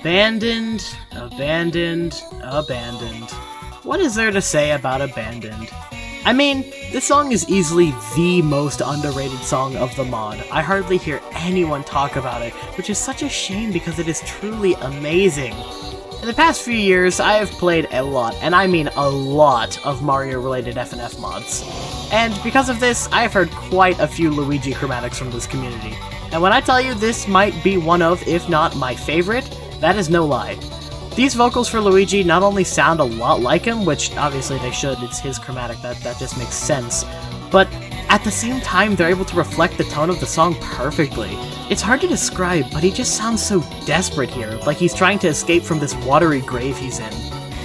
Speaker 6: Abandoned, abandoned, abandoned. What is there to say about Abandoned? I mean, this song is easily the most underrated song of the mod. I hardly hear anyone talk about it, which is such a shame because it is truly amazing. In the past few years, I have played a lot, and I mean a lot, of Mario-related FNF mods. And because of this, I have heard quite a few Luigi chromatics from this community. And when I tell you this might be one of, if not my favorite, that is no lie. These vocals for Luigi not only sound a lot like him, which obviously they should, it's his chromatic, that just makes sense, but at the same time they're able to reflect the tone of the song perfectly. It's hard to describe, but he just sounds so desperate here, like he's trying to escape from this watery grave he's in.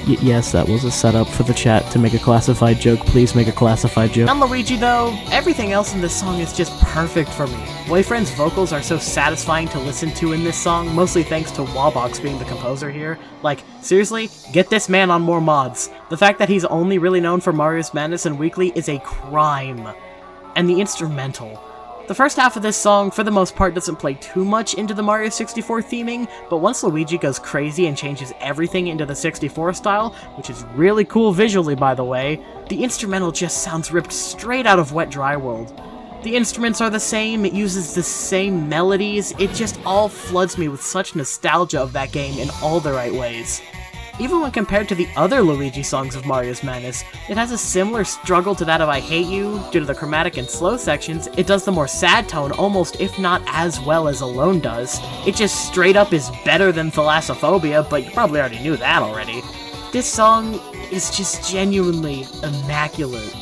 Speaker 6: Yes, that was a setup for the chat to make a classified joke. Please make a classified joke. On Luigi, though, everything else in this song is just perfect for me. Boyfriend's vocals are so satisfying to listen to in this song, mostly thanks to Wallbox being the composer here. Like, seriously, get this man on more mods. The fact that he's only really known for Mario's Madness and Weekly is a crime. And the instrumental. The first half of this song, for the most part, doesn't play too much into the Mario 64 theming, but once Luigi goes crazy and changes everything into the 64 style, which is really cool visually by the way, the instrumental just sounds ripped straight out of Wet Dry World. The instruments are the same, it uses the same melodies, it just all floods me with such nostalgia of that game in all the right ways. Even when compared to the other Luigi songs of Mario's Madness, it has a similar struggle to that of I Hate You. Due to the chromatic and slow sections, it does the more sad tone almost if not as well as Alone does. It just straight up is better than Theophobia, but you probably already knew that already. This song is just genuinely immaculate.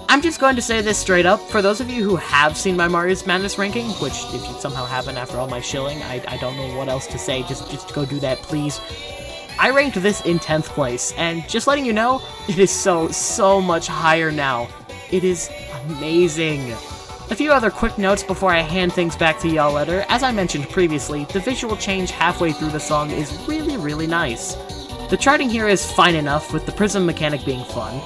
Speaker 6: I'm just going to say this straight up, for those of you who have seen my Mario's Madness ranking, which if you somehow haven't after all my shilling, I don't know what else to say, just go do that please. I ranked this in 10th place, and just letting you know, it is so much higher now. It is amazing. A few other quick notes before I hand things back to y'all later. As I mentioned previously, the visual change halfway through the song is really nice. The charting here is fine enough, with the prism mechanic being fun.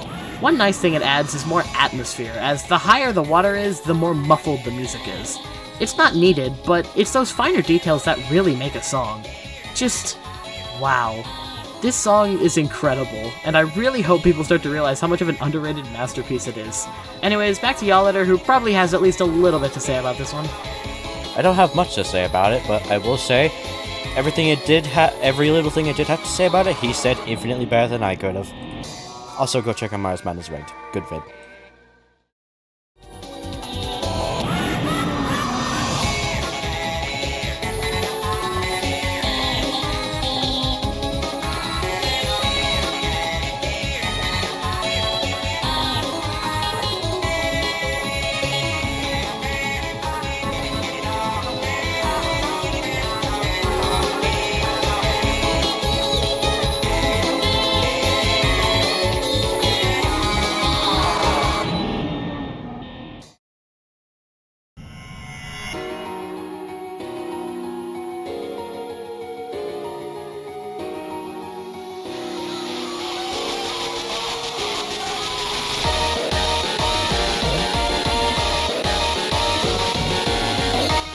Speaker 6: One nice thing it adds is more atmosphere, as the higher the water is, the more muffled the music is. It's not needed, but it's those finer details that really make a song. Just wow. This song is incredible, and I really hope people start to realize how much of an underrated masterpiece it is. Anyways, back to Y'all Letter, who probably has at least a little bit to say about this one.
Speaker 1: I don't have much to say about it, but I will say, every little thing I did have to say about it, he said infinitely better than I could have. Also, go check out Mars Madness Ranked. Good vid.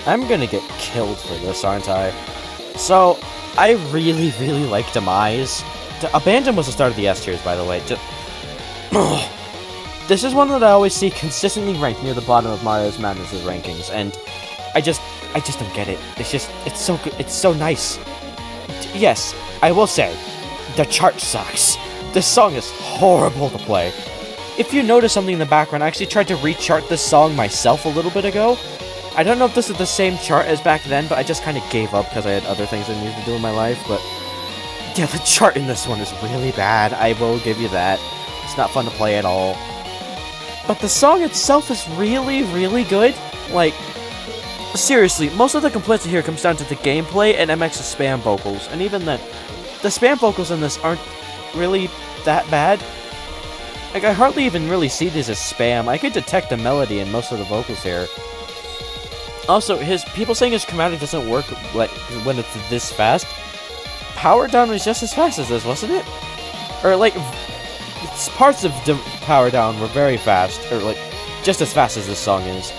Speaker 1: I'm gonna get killed for this, aren't I? So, I really, really like Demise. Abandon was the start of the S tiers, by the way. This is one that I always see consistently ranked near the bottom of Mario's Madness' rankings, and I just don't get it. It's so good. It's so nice. Yes, I will say, the chart sucks. This song is horrible to play. If you notice something in the background, I actually tried to rechart this song myself a little bit ago. I don't know if this is the same chart as back then, but I just kind of gave up because I had other things I needed to do in my life, but yeah, the chart in this one is really bad, I will give you that. It's not fun to play at all. But the song itself is really, really good. Like, seriously, most of the complaints here comes down to the gameplay and MX's spam vocals, and even then, the spam vocals in this aren't really that bad. Like, I hardly even really see these as spam. I could detect the melody in most of the vocals here. Also, people saying his chromatic doesn't work like when it's this fast. Power Down was just as fast as this, wasn't it? Or like, parts of Power Down were very fast, or like, just as fast as this song is.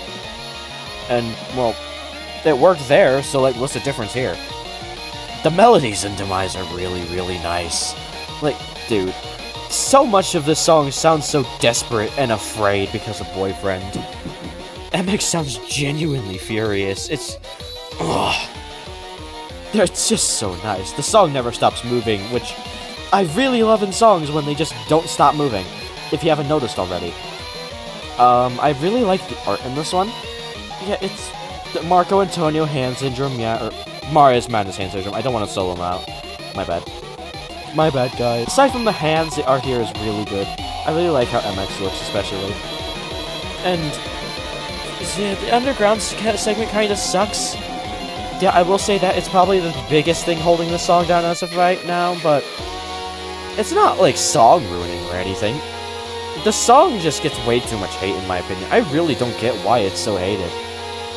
Speaker 1: And, well, it worked there, so like, what's the difference here? The melodies in Demise are really, really nice. Like, dude, so much of this song sounds so desperate and afraid because of Boyfriend. MX sounds genuinely furious. It's just so nice. The song never stops moving, which I really love in songs when they just don't stop moving, if you haven't noticed already. I really like the art in this one. Yeah, it's the Marco Antonio hand syndrome, yeah, or Mario's Madness hand syndrome. I don't want to solo him out. My bad. My bad, guys. Aside from the hands, the art here is really good. I really like how MX looks, especially. And yeah, the underground segment kind of sucks. Yeah, I will say that it's probably the biggest thing holding the song down as of right now, but it's not like song ruining or anything. The song just gets way too much hate in my opinion. I really don't get why it's so hated.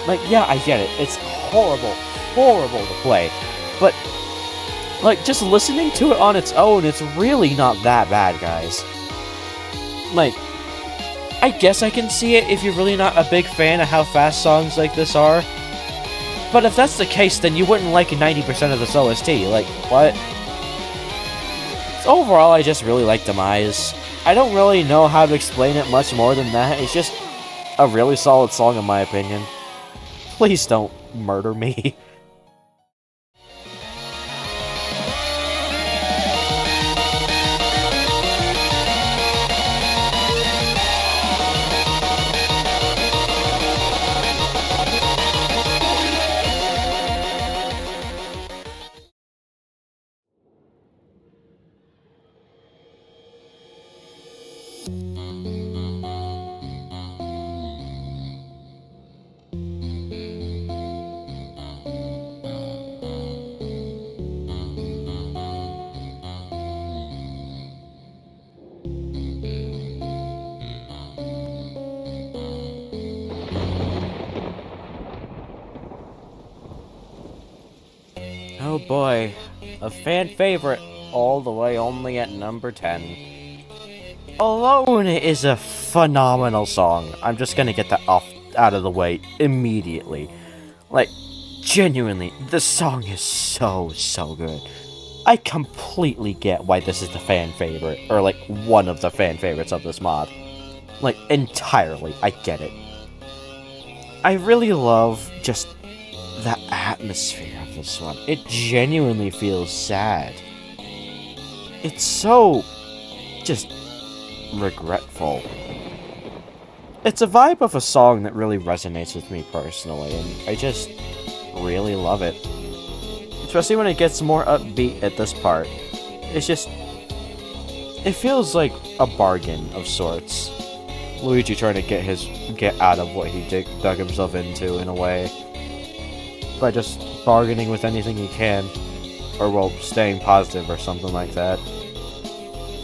Speaker 1: Like, yeah, I get it. It's horrible, horrible to play, but like, just listening to it on its own, it's really not that bad, guys. Like, I guess I can see it if you're really not a big fan of how fast songs like this are. But if that's the case, then you wouldn't like 90% of this OST. Like, what? So overall, I just really like Demise. I don't really know how to explain it much more than that. It's just a really solid song in my opinion. Please don't murder me. Oh boy, a fan favorite, all the way only at number 10. Alone is a phenomenal song. I'm just gonna get that out of the way immediately. Like, genuinely, the song is so good. I completely get why this is the fan favorite, or like one of the fan favorites of this mod. Like, entirely, I get it. I really love just the atmosphere of this one. It genuinely feels sad. It's so just regretful. It's a vibe of a song that really resonates with me personally, and I just really love it. Especially when it gets more upbeat at this part. It's just... it feels like a bargain of sorts. Luigi trying to get out of what he dug himself into, in a way. By just bargaining with anything he can. Or, well, staying positive or something like that.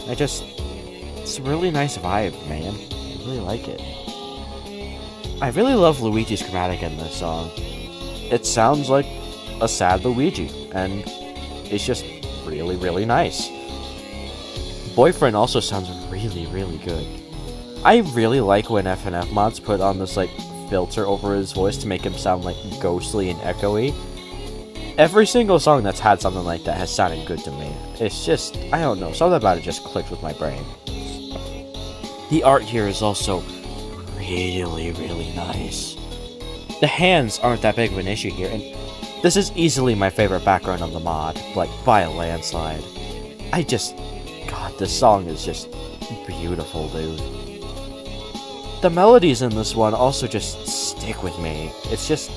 Speaker 1: It's a really nice vibe, man. I really like it. I really love Luigi's chromatic in this song. It sounds like a sad Luigi, and it's just really, really nice. Boyfriend also sounds really, really good. I really like when FNF mods put on this, like, filter over his voice to make him sound, like, ghostly and echoey. Every single song that's had something like that has sounded good to me. It's just, I don't know, something about it just clicked with my brain. The art here is also really, really nice. The hands aren't that big of an issue here, and this is easily my favorite background on the mod, like, by a landslide. God, this song is just beautiful, dude. The melodies in this one also just stick with me. It's just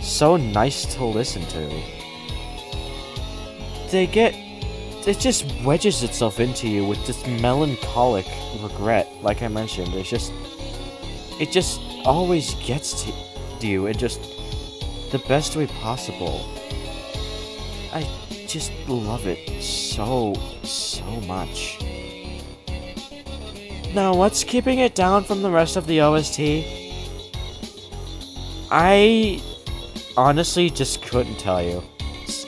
Speaker 1: so nice to listen to. It just wedges itself into you with this melancholic regret, like I mentioned. It just always gets to you in just the best way possible. I just love it so much. Now, what's keeping it down from the rest of the OST? I honestly just couldn't tell you.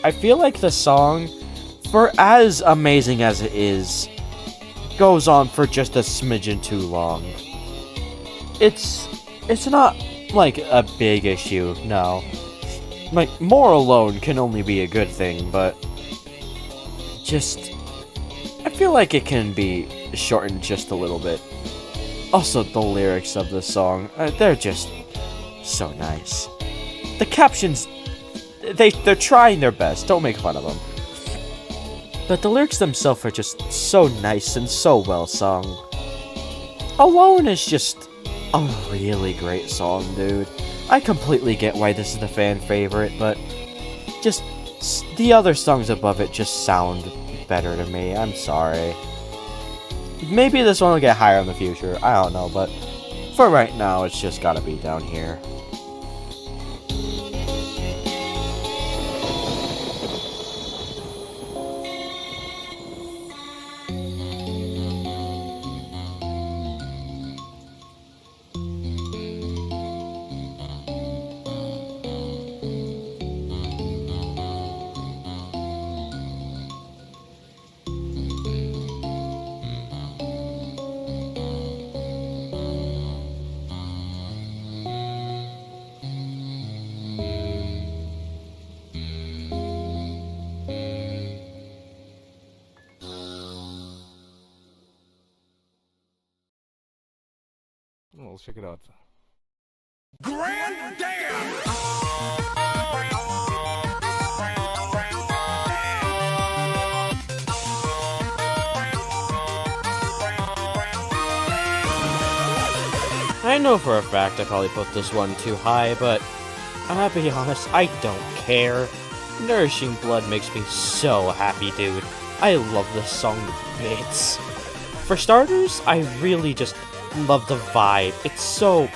Speaker 1: I feel like the song, for as amazing as it is, goes on for just a smidgen too long. It's not, like, a big issue, no. Like, more alone can only be a good thing, but I feel like it can be shortened just a little bit. Also, the lyrics of this song, they're just so nice. The captions, they're trying their best, don't make fun of them. But the lyrics themselves are just so nice and so well sung. Alone is just a really great song, dude. I completely get why this is the fan favorite, but just the other songs above it just sound better to me. I'm sorry. Maybe this one will get higher in the future. I don't know, but for right now, it's just gotta be down here.
Speaker 13: Well, let's check it out.
Speaker 1: I know for a fact I probably put this one too high, but I'll be honest, I don't care. Nourishing Blood makes me so happy, dude. I love this song to bits. For starters, I really just love the vibe. It's so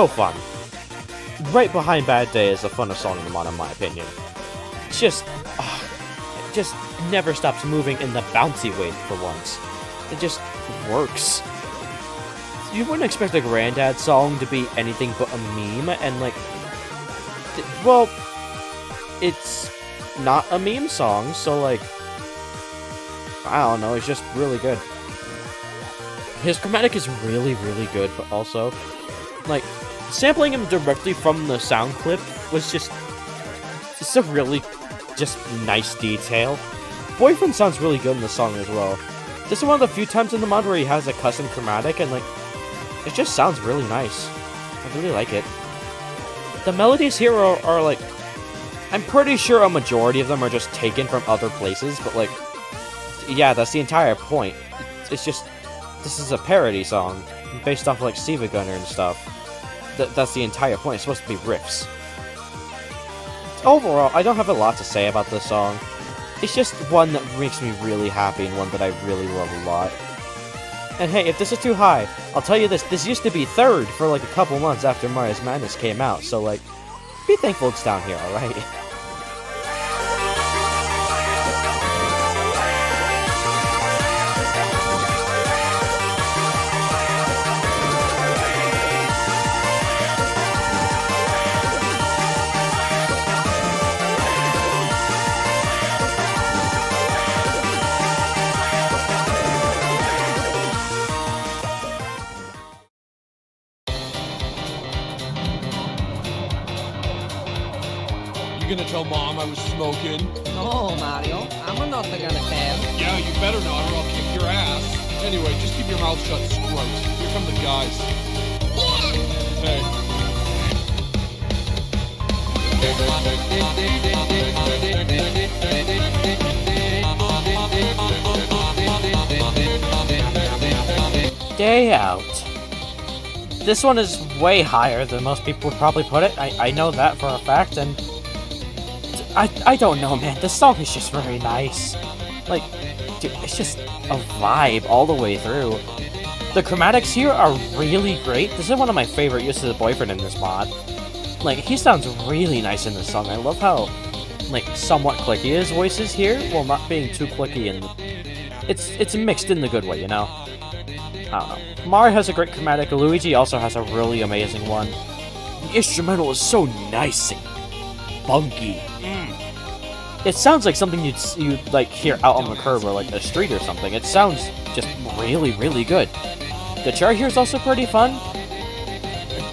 Speaker 1: fun. Right behind Bad Day is the funnest song in the mod, in my opinion. It's just, it just never stops moving in the bouncy way for once. It just works. You wouldn't expect a Granddad song to be anything but a meme, and like, well, it's not a meme song, so like, I don't know, it's just really good. His chromatic is really, really good, but also, like, sampling him directly from the sound clip was just a really just nice detail. Boyfriend sounds really good in the song as well. This is one of the few times in the mod where he has a custom chromatic, and like, it just sounds really nice. I really like it. The melodies here are like, I'm pretty sure a majority of them are just taken from other places, but like, yeah, that's the entire point. It's just, this is a parody song, based off of like Siva Gunner and stuff. That's the entire point, it's supposed to be riffs. Overall, I don't have a lot to say about this song. It's just one that makes me really happy and one that I really love a lot. And hey, if this is too high, I'll tell you this used to be 3rd for like a couple months after Mario's Madness came out, so like, be thankful it's down here, alright?
Speaker 14: Gonna tell Mom I was smoking?
Speaker 15: No, Mario. I'm not gonna tell.
Speaker 14: Yeah, you better not, or I'll kick your ass. Anyway, just keep your mouth shut, scrote. Here come the guys. Hey.
Speaker 1: Day Out. This one is way higher than most people would probably put it. I know that for a fact, and I don't know, man. This song is just very nice. Like, dude, it's just a vibe all the way through. The chromatics here are really great. This is one of my favorite uses of Boyfriend in this mod. Like, he sounds really nice in this song. I love how, like, somewhat clicky his voice is here, while not being too clicky, and it's mixed in the good way, you know? I don't know. Mario has a great chromatic. Luigi also has a really amazing one. The instrumental is so nice and funky. It sounds like something you'd like hear out on the curb or like a street or something. It sounds just really, really good. The chart here is also pretty fun.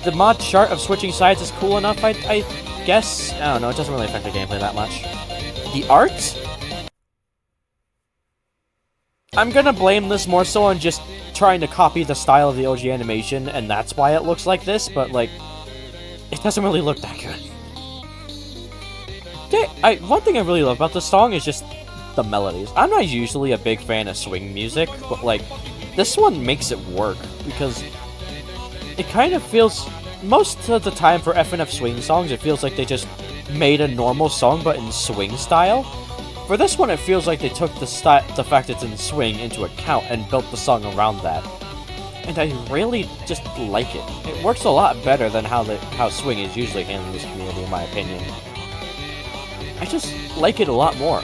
Speaker 1: The mod chart of switching sides is cool enough, I guess. I don't know, it doesn't really affect the gameplay that much. The art? I'm gonna blame this more so on just trying to copy the style of the OG animation, and that's why it looks like this, but like, it doesn't really look that good. One thing I really love about this song is just the melodies. I'm not usually a big fan of swing music, but like, this one makes it work, because it kind of feels, most of the time for FNF swing songs, it feels like they just made a normal song but in swing style. For this one, it feels like they took the fact it's in swing into account and built the song around that. And I really just like it. It works a lot better than how swing is usually handled in this community, in my opinion. I just like it a lot more.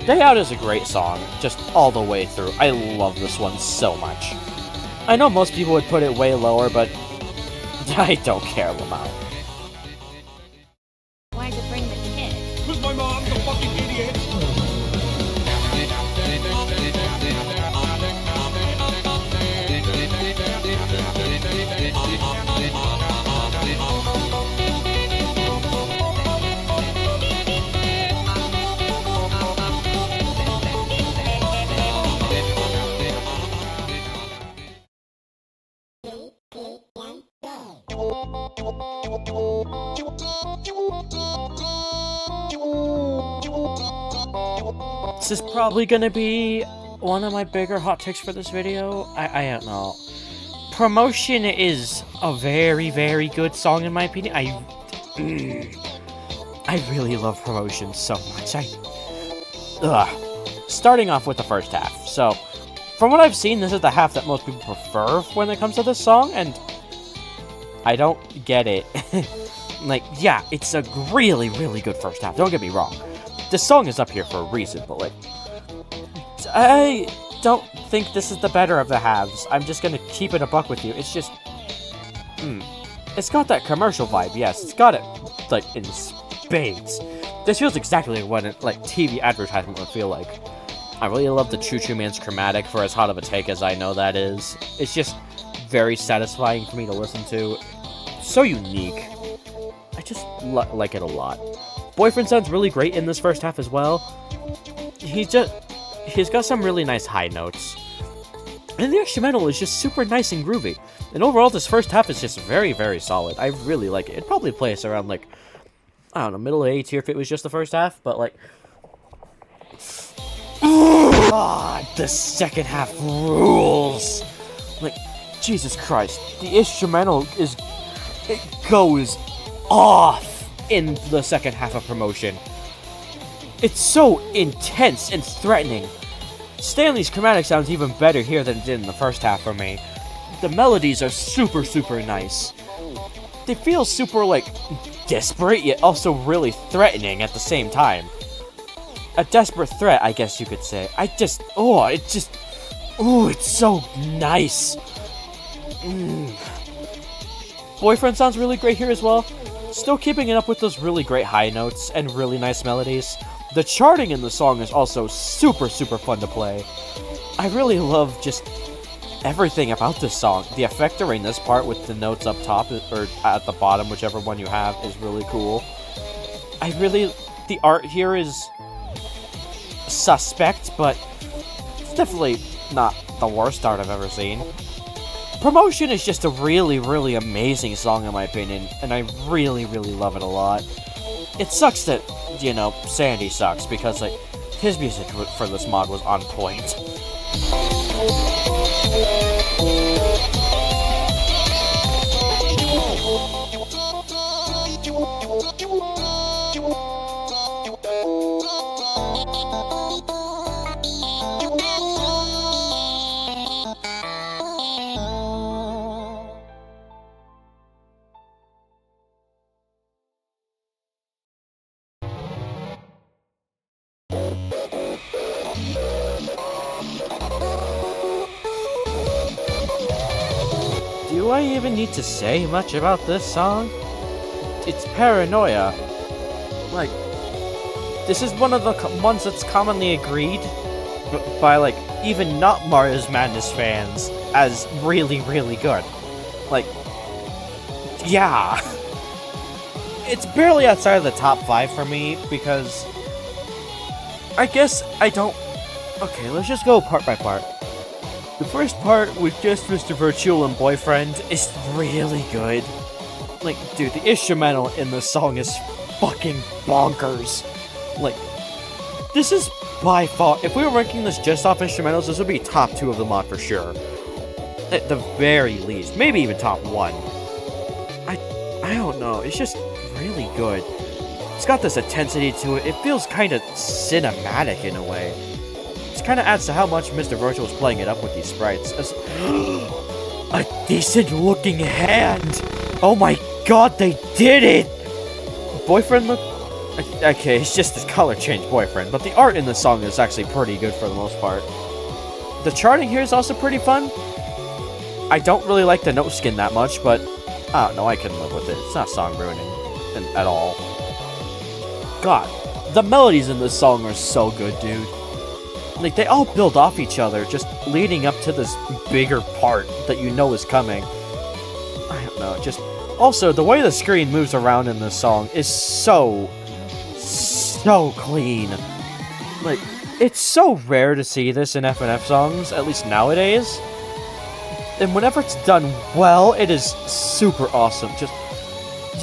Speaker 1: Day Out is a great song, just all the way through. I love this one so much. I know most people would put it way lower, but I don't care, Lamau.
Speaker 16: Why'd you bring the kid?
Speaker 14: 'Cause my mom's a fucking idiot!
Speaker 1: This is probably gonna be one of my bigger hot takes for this video. I don't know. Promotion is a very, very good song in my opinion. I really love Promotion so much. Starting off with the first half. So, from what I've seen, this is the half that most people prefer when it comes to this song, and I don't get it. Like, yeah, it's a really, really good first half. Don't get me wrong. This song is up here for a reason, but like, I don't think this is the better of the halves. I'm just gonna keep it a buck with you. It's just, it's got that commercial vibe, yes. It's got it, like, in spades. This feels exactly like what a TV advertisement would feel like. I really love the Choo Choo Man's chromatic, for as hot of a take as I know that is. It's just very satisfying for me to listen to. So unique. I just like it a lot. Boyfriend sounds really great in this first half as well. He's got some really nice high notes. And the instrumental is just super nice and groovy. And overall, this first half is just very, very solid. I really like it. It'd probably place around, like, I don't know, middle A tier if it was just the first half, but, like... God, the second half rules! Like, Jesus Christ, the instrumental is... It goes off in the second half of Promotion. It's so intense and threatening. Stanley's chromatic sounds even better here than it did in the first half for me. The melodies are super, super nice. They feel super, like, desperate, yet also really threatening at the same time. A desperate threat, I guess you could say. it's so nice. Boyfriend sounds really great here as well. Still keeping it up with those really great high notes and really nice melodies. The charting in the song is also super, super fun to play. I really love just everything about this song. The effect during this part with the notes up top, or at the bottom, whichever one you have, is really cool. The art here is suspect, but it's definitely not the worst art I've ever seen. Promotion is just a really, really amazing song in my opinion, and I really, really love it a lot. It sucks that, you know, Sandy sucks, because, like, his music for this mod was on point. Do I even need to say much about this song? It's Paranoia. Like, this is one of the ones that's commonly agreed by, like, even not Mario's Madness fans as really, really good. Like, yeah. It's barely outside of the top 5 for me, because I guess I don't... Okay, let's just go part by part. The first part with just Mr. Virtual and Boyfriend is really good. Like, dude, the instrumental in this song is fucking bonkers. Like, this is by far, if we were ranking this just off instrumentals, this would be top 2 of the mod for sure. At the very least, maybe even top 1. I don't know, it's just really good. It's got this intensity to it, it feels kind of cinematic in a way. It kind of adds to how much Mr. Virtual is playing it up with these sprites. A decent looking hand! Oh my god, they did it! Boyfriend look... Okay, it's just the color change Boyfriend, but the art in the song is actually pretty good for the most part. The charting here is also pretty fun. I don't really like the note skin that much, but I don't know, I can live with it. It's not song ruining at all. God, the melodies in this song are so good, dude. Like, they all build off each other, just leading up to this bigger part that you know is coming. I don't know, just... Also, the way the screen moves around in this song is so clean. Like, it's so rare to see this in FNF songs, at least nowadays. And whenever it's done well, it is super awesome. Just,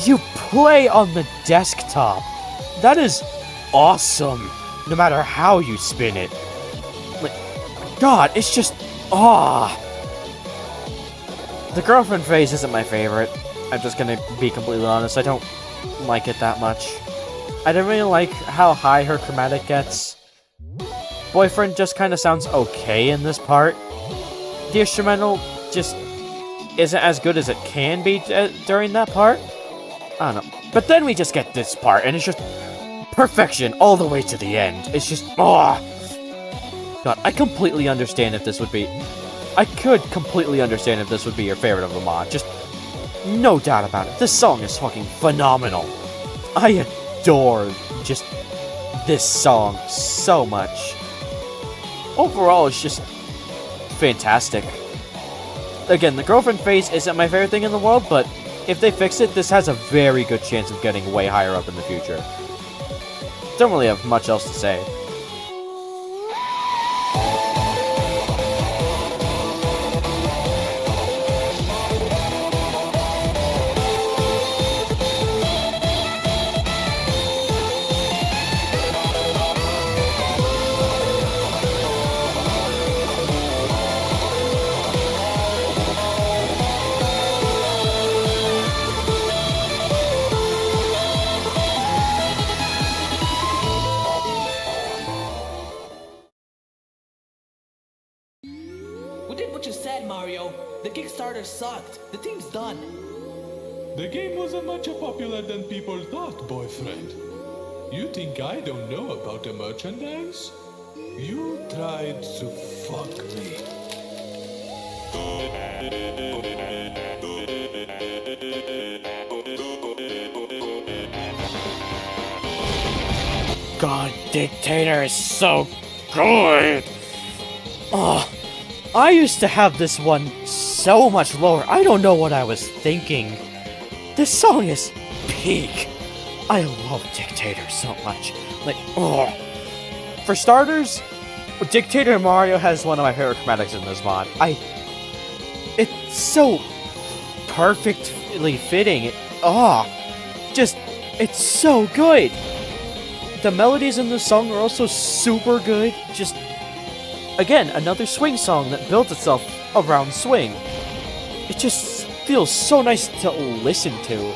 Speaker 1: you play on the desktop. That is awesome, no matter how you spin it. Like, God, it's just, The girlfriend phase isn't my favorite. I'm just gonna be completely honest, I don't like it that much. I don't really like how high her chromatic gets. Boyfriend just kind of sounds okay in this part. The instrumental just isn't as good as it can be during that part. I don't know. But then we just get this part, and it's just perfection all the way to the end. It's just, God, I completely understand if this would be... I could completely understand if this would be your favorite of the mod. Just, no doubt about it. This song is fucking phenomenal. I adore just this song so much. Overall, it's just fantastic. Again, the girlfriend phase isn't my favorite thing in the world, but if they fix it, this has a very good chance of getting way higher up in the future. don't really have much else to say.
Speaker 17: We did what you said, Mario. The Kickstarter sucked. The team's done.
Speaker 18: The game wasn't much popular than people thought, boyfriend. You think I don't know about the merchandise? You tried to fuck me.
Speaker 1: God, Dictator is so good! Oh, I used to have this one so much lower. I don't know what I was thinking. This song is peak. I love Dictator so much. Like, oh. For starters, Dictator Mario has one of my favorite chromatics in this mod. It's so perfectly fitting. It's so good. The melodies in this song are also super good. Just, again, another swing song that builds itself around swing. It just feels so nice to listen to.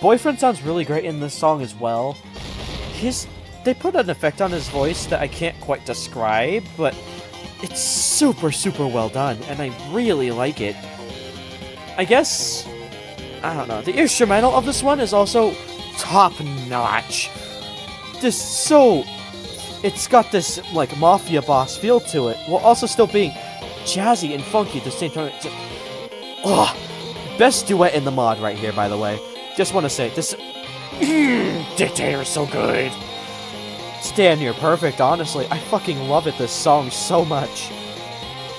Speaker 1: Boyfriend sounds really great in this song as well. They put an effect on his voice that I can't quite describe, but it's super, super well done, and I really like it. I guess, I don't know, the instrumental of this one is also top-notch. It's got this, like, mafia boss feel to it, while also still being jazzy and funky at the same time. Best duet in the mod right here, by the way. Just want to say, this Dictator is so good. Stand Near Perfect, honestly. I fucking love this song so much.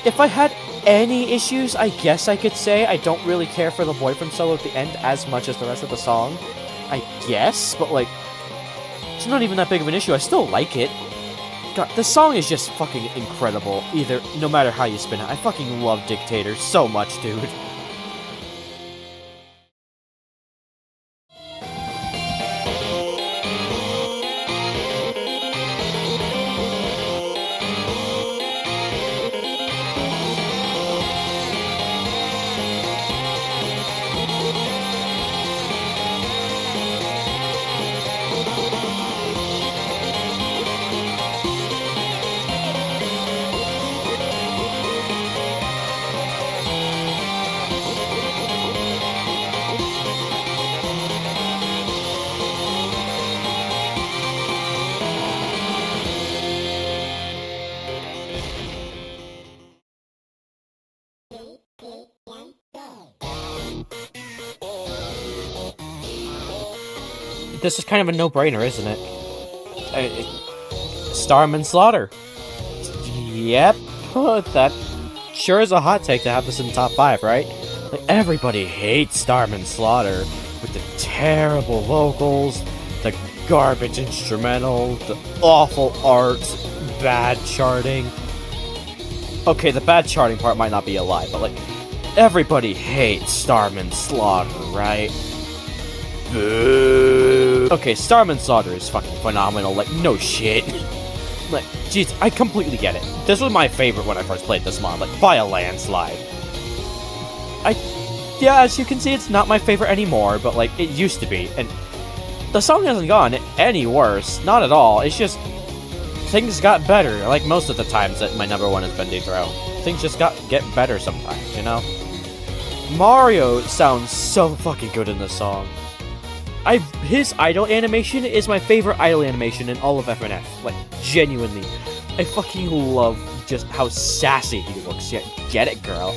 Speaker 1: If I had any issues, I guess I could say I don't really care for the boyfriend solo at the end as much as the rest of the song. I guess, but like, it's not even that big of an issue. I still like it. God, this song is just fucking incredible, no matter how you spin it. I fucking love Dictator so much, dude. This is kind of a no-brainer, isn't it? Starman Slaughter. Yep, that sure is a hot take to have this in the top 5, right? Like, everybody hates Starman Slaughter with the terrible vocals, the garbage instrumental, the awful art, bad charting. Okay, the bad charting part might not be a lie, but like, everybody hates Starman Slaughter, right? Boo. Okay, Starman Slaughter is fucking phenomenal, like, no shit. Like, jeez, I completely get it. This was my favorite when I first played this mod, like, by a landslide. Yeah, as you can see, it's not my favorite anymore, but, like, it used to be, and the song hasn't gone any worse, not at all, it's just, things got better, like most of the times that my number 1 has been dethroned. Things just get better sometimes, you know? Mario sounds so fucking good in this song. His idle animation is my favorite idle animation in all of FNF. Like, genuinely. I fucking love just how sassy he looks. Yeah, get it, girl.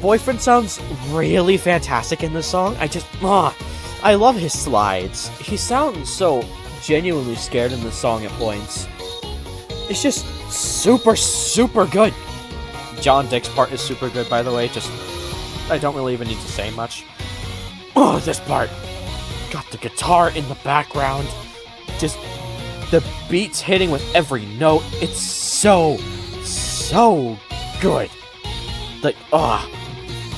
Speaker 1: Boyfriend sounds really fantastic in this song. I love his slides. He sounds so genuinely scared in this song at points. It's just super, super good. John Dick's part is super good, by the way. I don't really even need to say much. Oh, this part. God, got the guitar in the background, just the beats hitting with every note. It's so good. Like,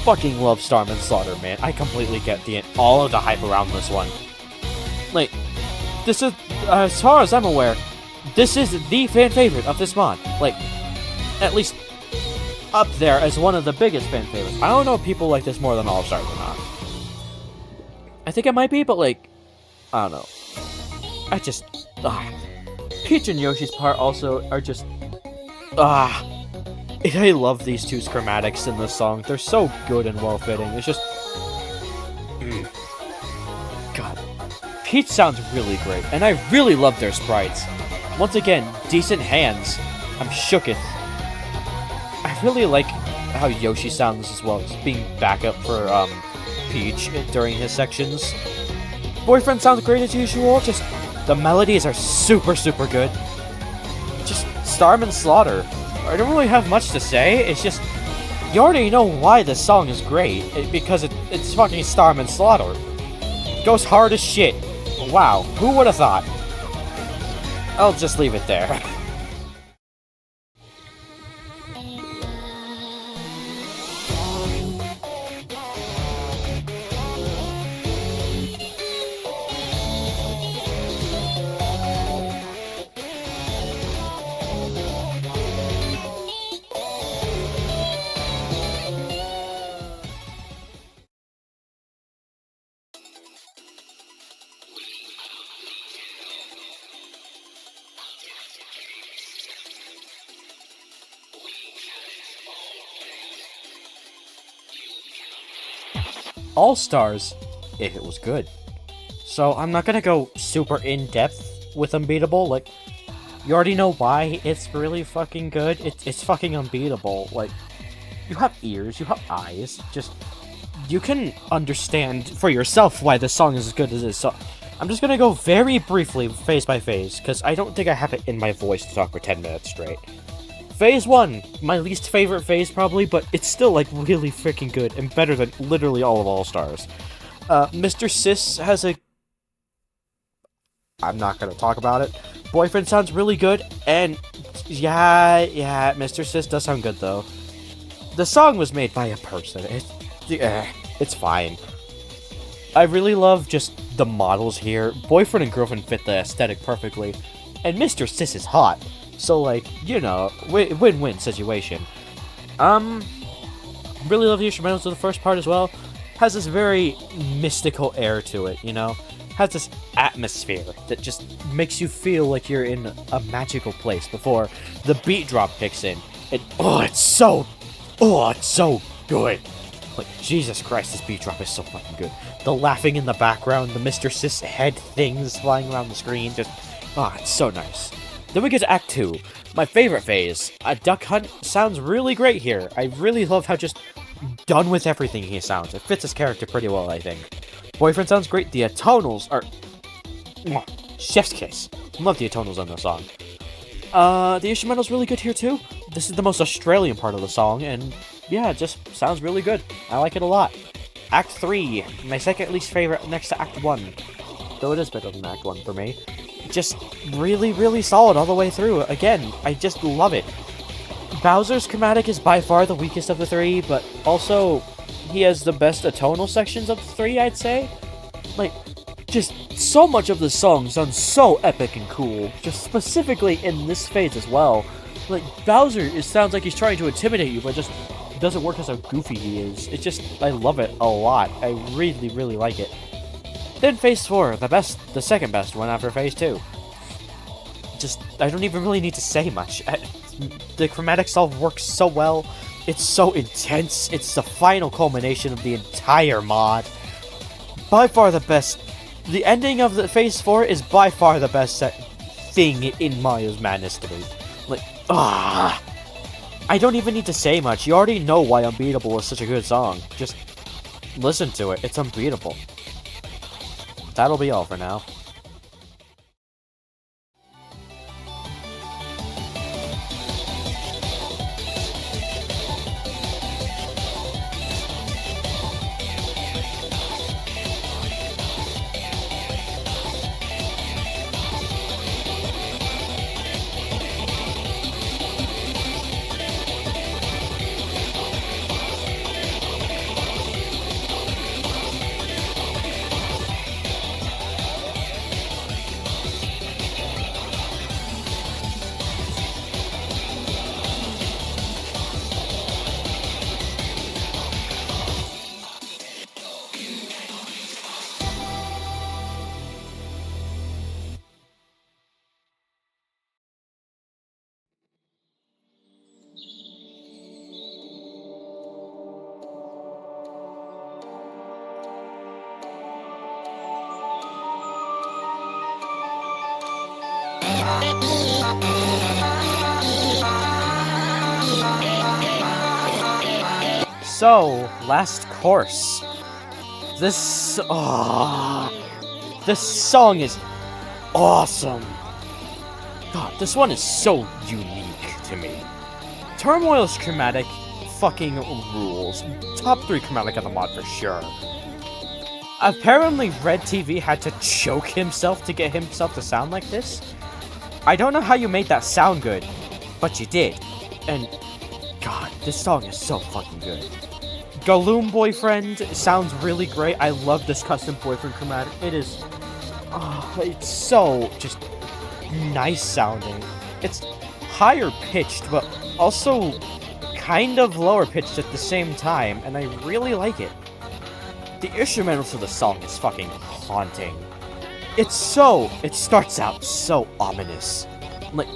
Speaker 1: fucking love Starman Slaughter, man. I completely get all of the hype around this one. Like, this is, as far as I'm aware, this is the fan favorite of this mod. Like, at least up there as one of the biggest fan favorites. I don't know if people like this more than All Stars or not. I think it might be, but like, I don't know. I just, Peach and Yoshi's part also are just, I love these two chromatics in this song. They're so good and well-fitting. It's just, God. Peach sounds really great, and I really love their sprites. Once again, decent hands. I'm shooketh. I really like how Yoshi sounds as well, just being backup for Peach during his sections. Boyfriend sounds great as usual, just the melodies are super good. Just Starman Slaughter. I don't really have much to say, it's just, you already know why this song is great, because it's fucking Starman Slaughter. It goes hard as shit. Wow, who would have thought? I'll just leave it there. All Stars, if it was good. So I'm not gonna go super in-depth with Unbeatable, like, you already know why it's really fucking good. It's fucking unbeatable. Like, you have ears, you have eyes, just, you can understand for yourself why this song is as good as it is. So I'm just gonna go very briefly, phase by phase, because I don't think I have it in my voice to talk for 10 minutes straight. Phase 1, my least favorite phase probably, but it's still like really freaking good and better than literally all of All Stars. Mr. Sis has a... I'm not gonna talk about it. Boyfriend sounds really good, and yeah, Mr. Sis does sound good though. The song was made by a person. It's fine. I really love just the models here. Boyfriend and girlfriend fit the aesthetic perfectly, and Mr. Sis is hot. So, like, you know, win-win situation. Really love the instrumentals of the first part as well. Has this very mystical air to it, you know? Has this atmosphere that just makes you feel like you're in a magical place before the beat drop kicks in. It's so good. Like, Jesus Christ, this beat drop is so fucking good. The laughing in the background, the Mr. Sis head things flying around the screen, just, it's so nice. Then we get to Act 2, my favorite phase. Duck Hunt sounds really great here. I really love how just done with everything he sounds. It fits his character pretty well, I think. Boyfriend sounds great. The atonals are... chef's kiss. Love the atonals on the song. The instrumental's really good here too. This is the most Australian part of the song, and yeah, it just sounds really good. I like it a lot. Act 3, my second least favorite next to Act 1. Though it is better than Act 1 for me. Just really solid all the way through. Again, I just love it. Bowser's chromatic is by far the weakest of the three, but also he has the best atonal sections of the three, I'd say. Like, just so much of the song sounds so epic and cool, just specifically in this phase as well. Like, Bowser, it sounds like he's trying to intimidate you, but just doesn't work as how goofy he is. It's just, I love it a lot. I really like it. Then Phase 4, the second best one after Phase 2. Just, I don't even really need to say much. The chromatics all work so well. It's so intense. It's the final culmination of the entire mod. By far the best. The ending of the Phase 4 is by far the best thing in Mario's Madness to me. Like, I don't even need to say much. You already know why Unbeatable is such a good song. Just listen to it. It's unbeatable. That'll be all for now. So, last course. This song is awesome. God, this one is so unique to me. Turmoil's chromatic fucking rules. Top 3 chromatic of the mod for sure. Apparently Red TV had to choke himself to get himself to sound like this. I don't know how you made that sound good, but you did. And God, this song is so fucking good. Galoom Boyfriend sounds really great. I love this custom boyfriend chromatic. It is, it's so just nice sounding. It's higher pitched, but also kind of lower pitched at the same time, and I really like it. The instrumental to the song is fucking haunting. It starts out so ominous. Like,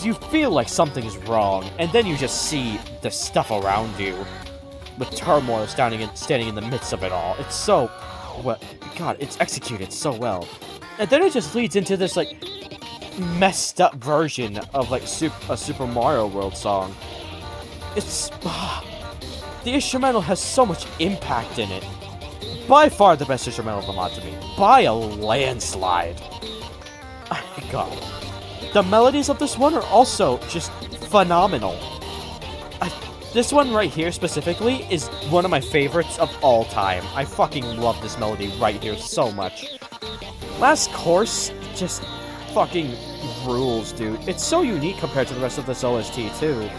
Speaker 1: you feel like something is wrong, and then you just see the stuff around you, with Turmoil standing in the midst of it all. It's so, God, it's executed so well. And then it just leads into this, like, messed up version of, like, a Super Mario World song. The instrumental has so much impact in it. By far the best instrumental of the mod to me. By a landslide. God. The melodies of this one are also just phenomenal. This one right here specifically is one of my favorites of all time. I fucking love this melody right here so much. Last course just fucking rules, dude. It's so unique compared to the rest of this OST too.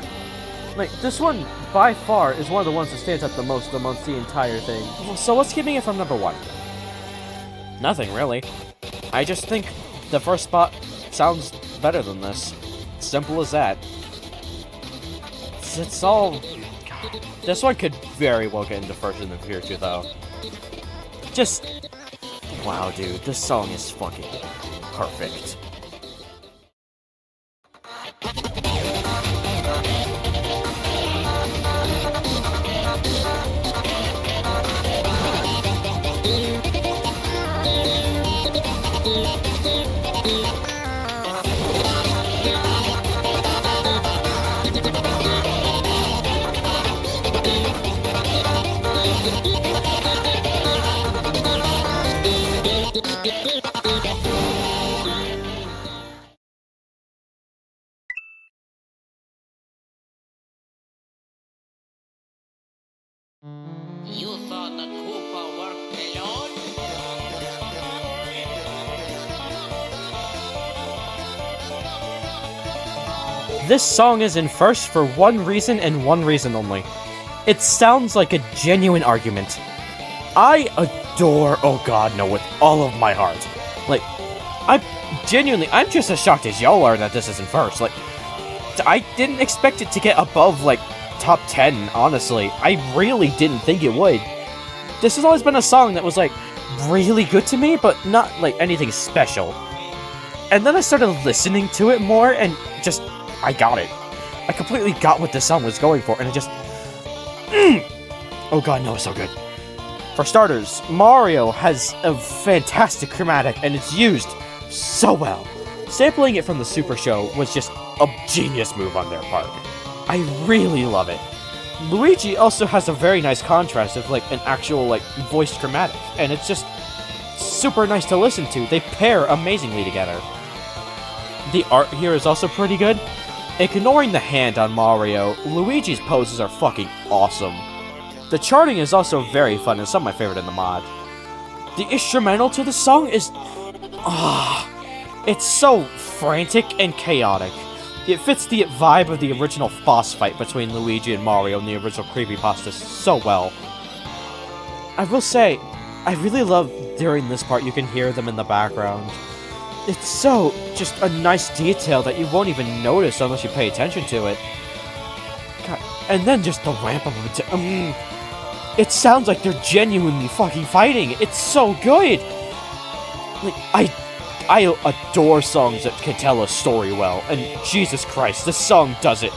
Speaker 1: Like, this one, by far, is one of the ones that stands out the most amongst the entire thing. So what's keeping it from number 1? Nothing, really. I just think the first spot sounds better than this. Simple as that. It's all... God, this one could very well get into first in the future, though. Just... Wow, dude, this song is fucking perfect.
Speaker 15: You thought the Koopa worked alone?
Speaker 1: This song is in first for one reason and one reason only. It sounds like a genuine argument. I adore Oh God No with all of my heart. Like, I'm just as shocked as y'all are that this isn't first. Like, I didn't expect it to get above, like, top 10, honestly. I really didn't think it would. This has always been a song that was, like, really good to me, but not, like, anything special. And then I started listening to it more, and just, I got it. I completely got what this song was going for, and it just... Oh God, no, it's so good. For starters, Mario has a fantastic chromatic, and it's used so well. Sampling it from the Super Show was just a genius move on their part. I really love it. Luigi also has a very nice contrast of, like, an actual, like, voiced chromatic, and it's just super nice to listen to. They pair amazingly together. The art here is also pretty good. Ignoring the hand on Mario, Luigi's poses are fucking awesome. The charting is also very fun and some of my favorite in the mod. The instrumental to the song is... it's so frantic and chaotic. It fits the vibe of the original boss fight between Luigi and Mario in the original creepypasta so well. I will say, I really love during this part you can hear them in the background. It's so just a nice detail that you won't even notice unless you pay attention to it. God, and then just the ramp up of it. It sounds like they're genuinely fucking fighting. It's so good. Like, I adore songs that can tell a story well, and Jesus Christ, this song does it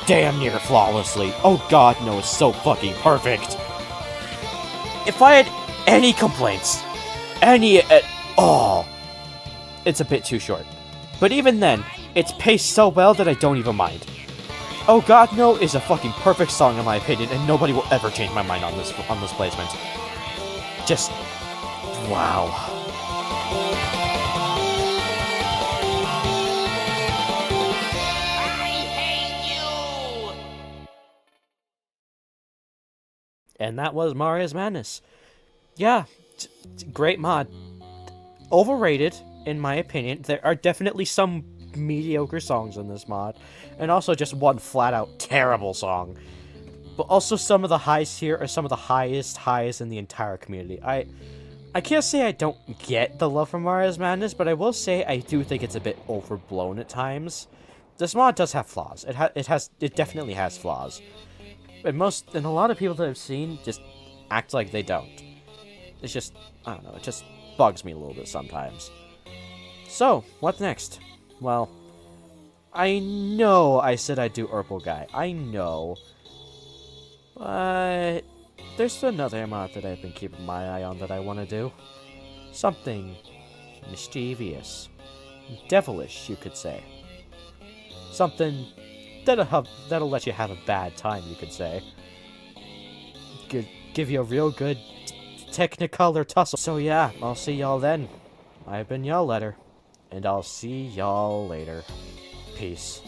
Speaker 1: damn near flawlessly. Oh God, no, it's so fucking perfect. If I had any complaints, any at all, it's a bit too short. But even then, it's paced so well that I don't even mind. Oh God No is a fucking perfect song in my opinion, and nobody will ever change my mind on this placement. Just wow. And that was Mario's Madness. Yeah, great mod. Overrated, in my opinion. There are definitely some mediocre songs in this mod, and also just one flat-out terrible song. But also some of the highs here are some of the highest in the entire community. I can't say I don't get the love for Mario's Madness, but I will say I do think it's a bit overblown at times. This mod does have flaws. It definitely has flaws. And a lot of people that I've seen just act like they don't. It's just, I don't know, it just bugs me a little bit sometimes. So, what's next? Well, I know I said I'd do Urple Guy. I know. But there's another mod that I've been keeping my eye on that I want to do. Something mischievous. Devilish, you could say. Something that'll let you have a bad time, you could say. Give you a real good Technicolor tussle. So yeah, I'll see y'all then. I've been Y'all Letter, and I'll see y'all later. Peace.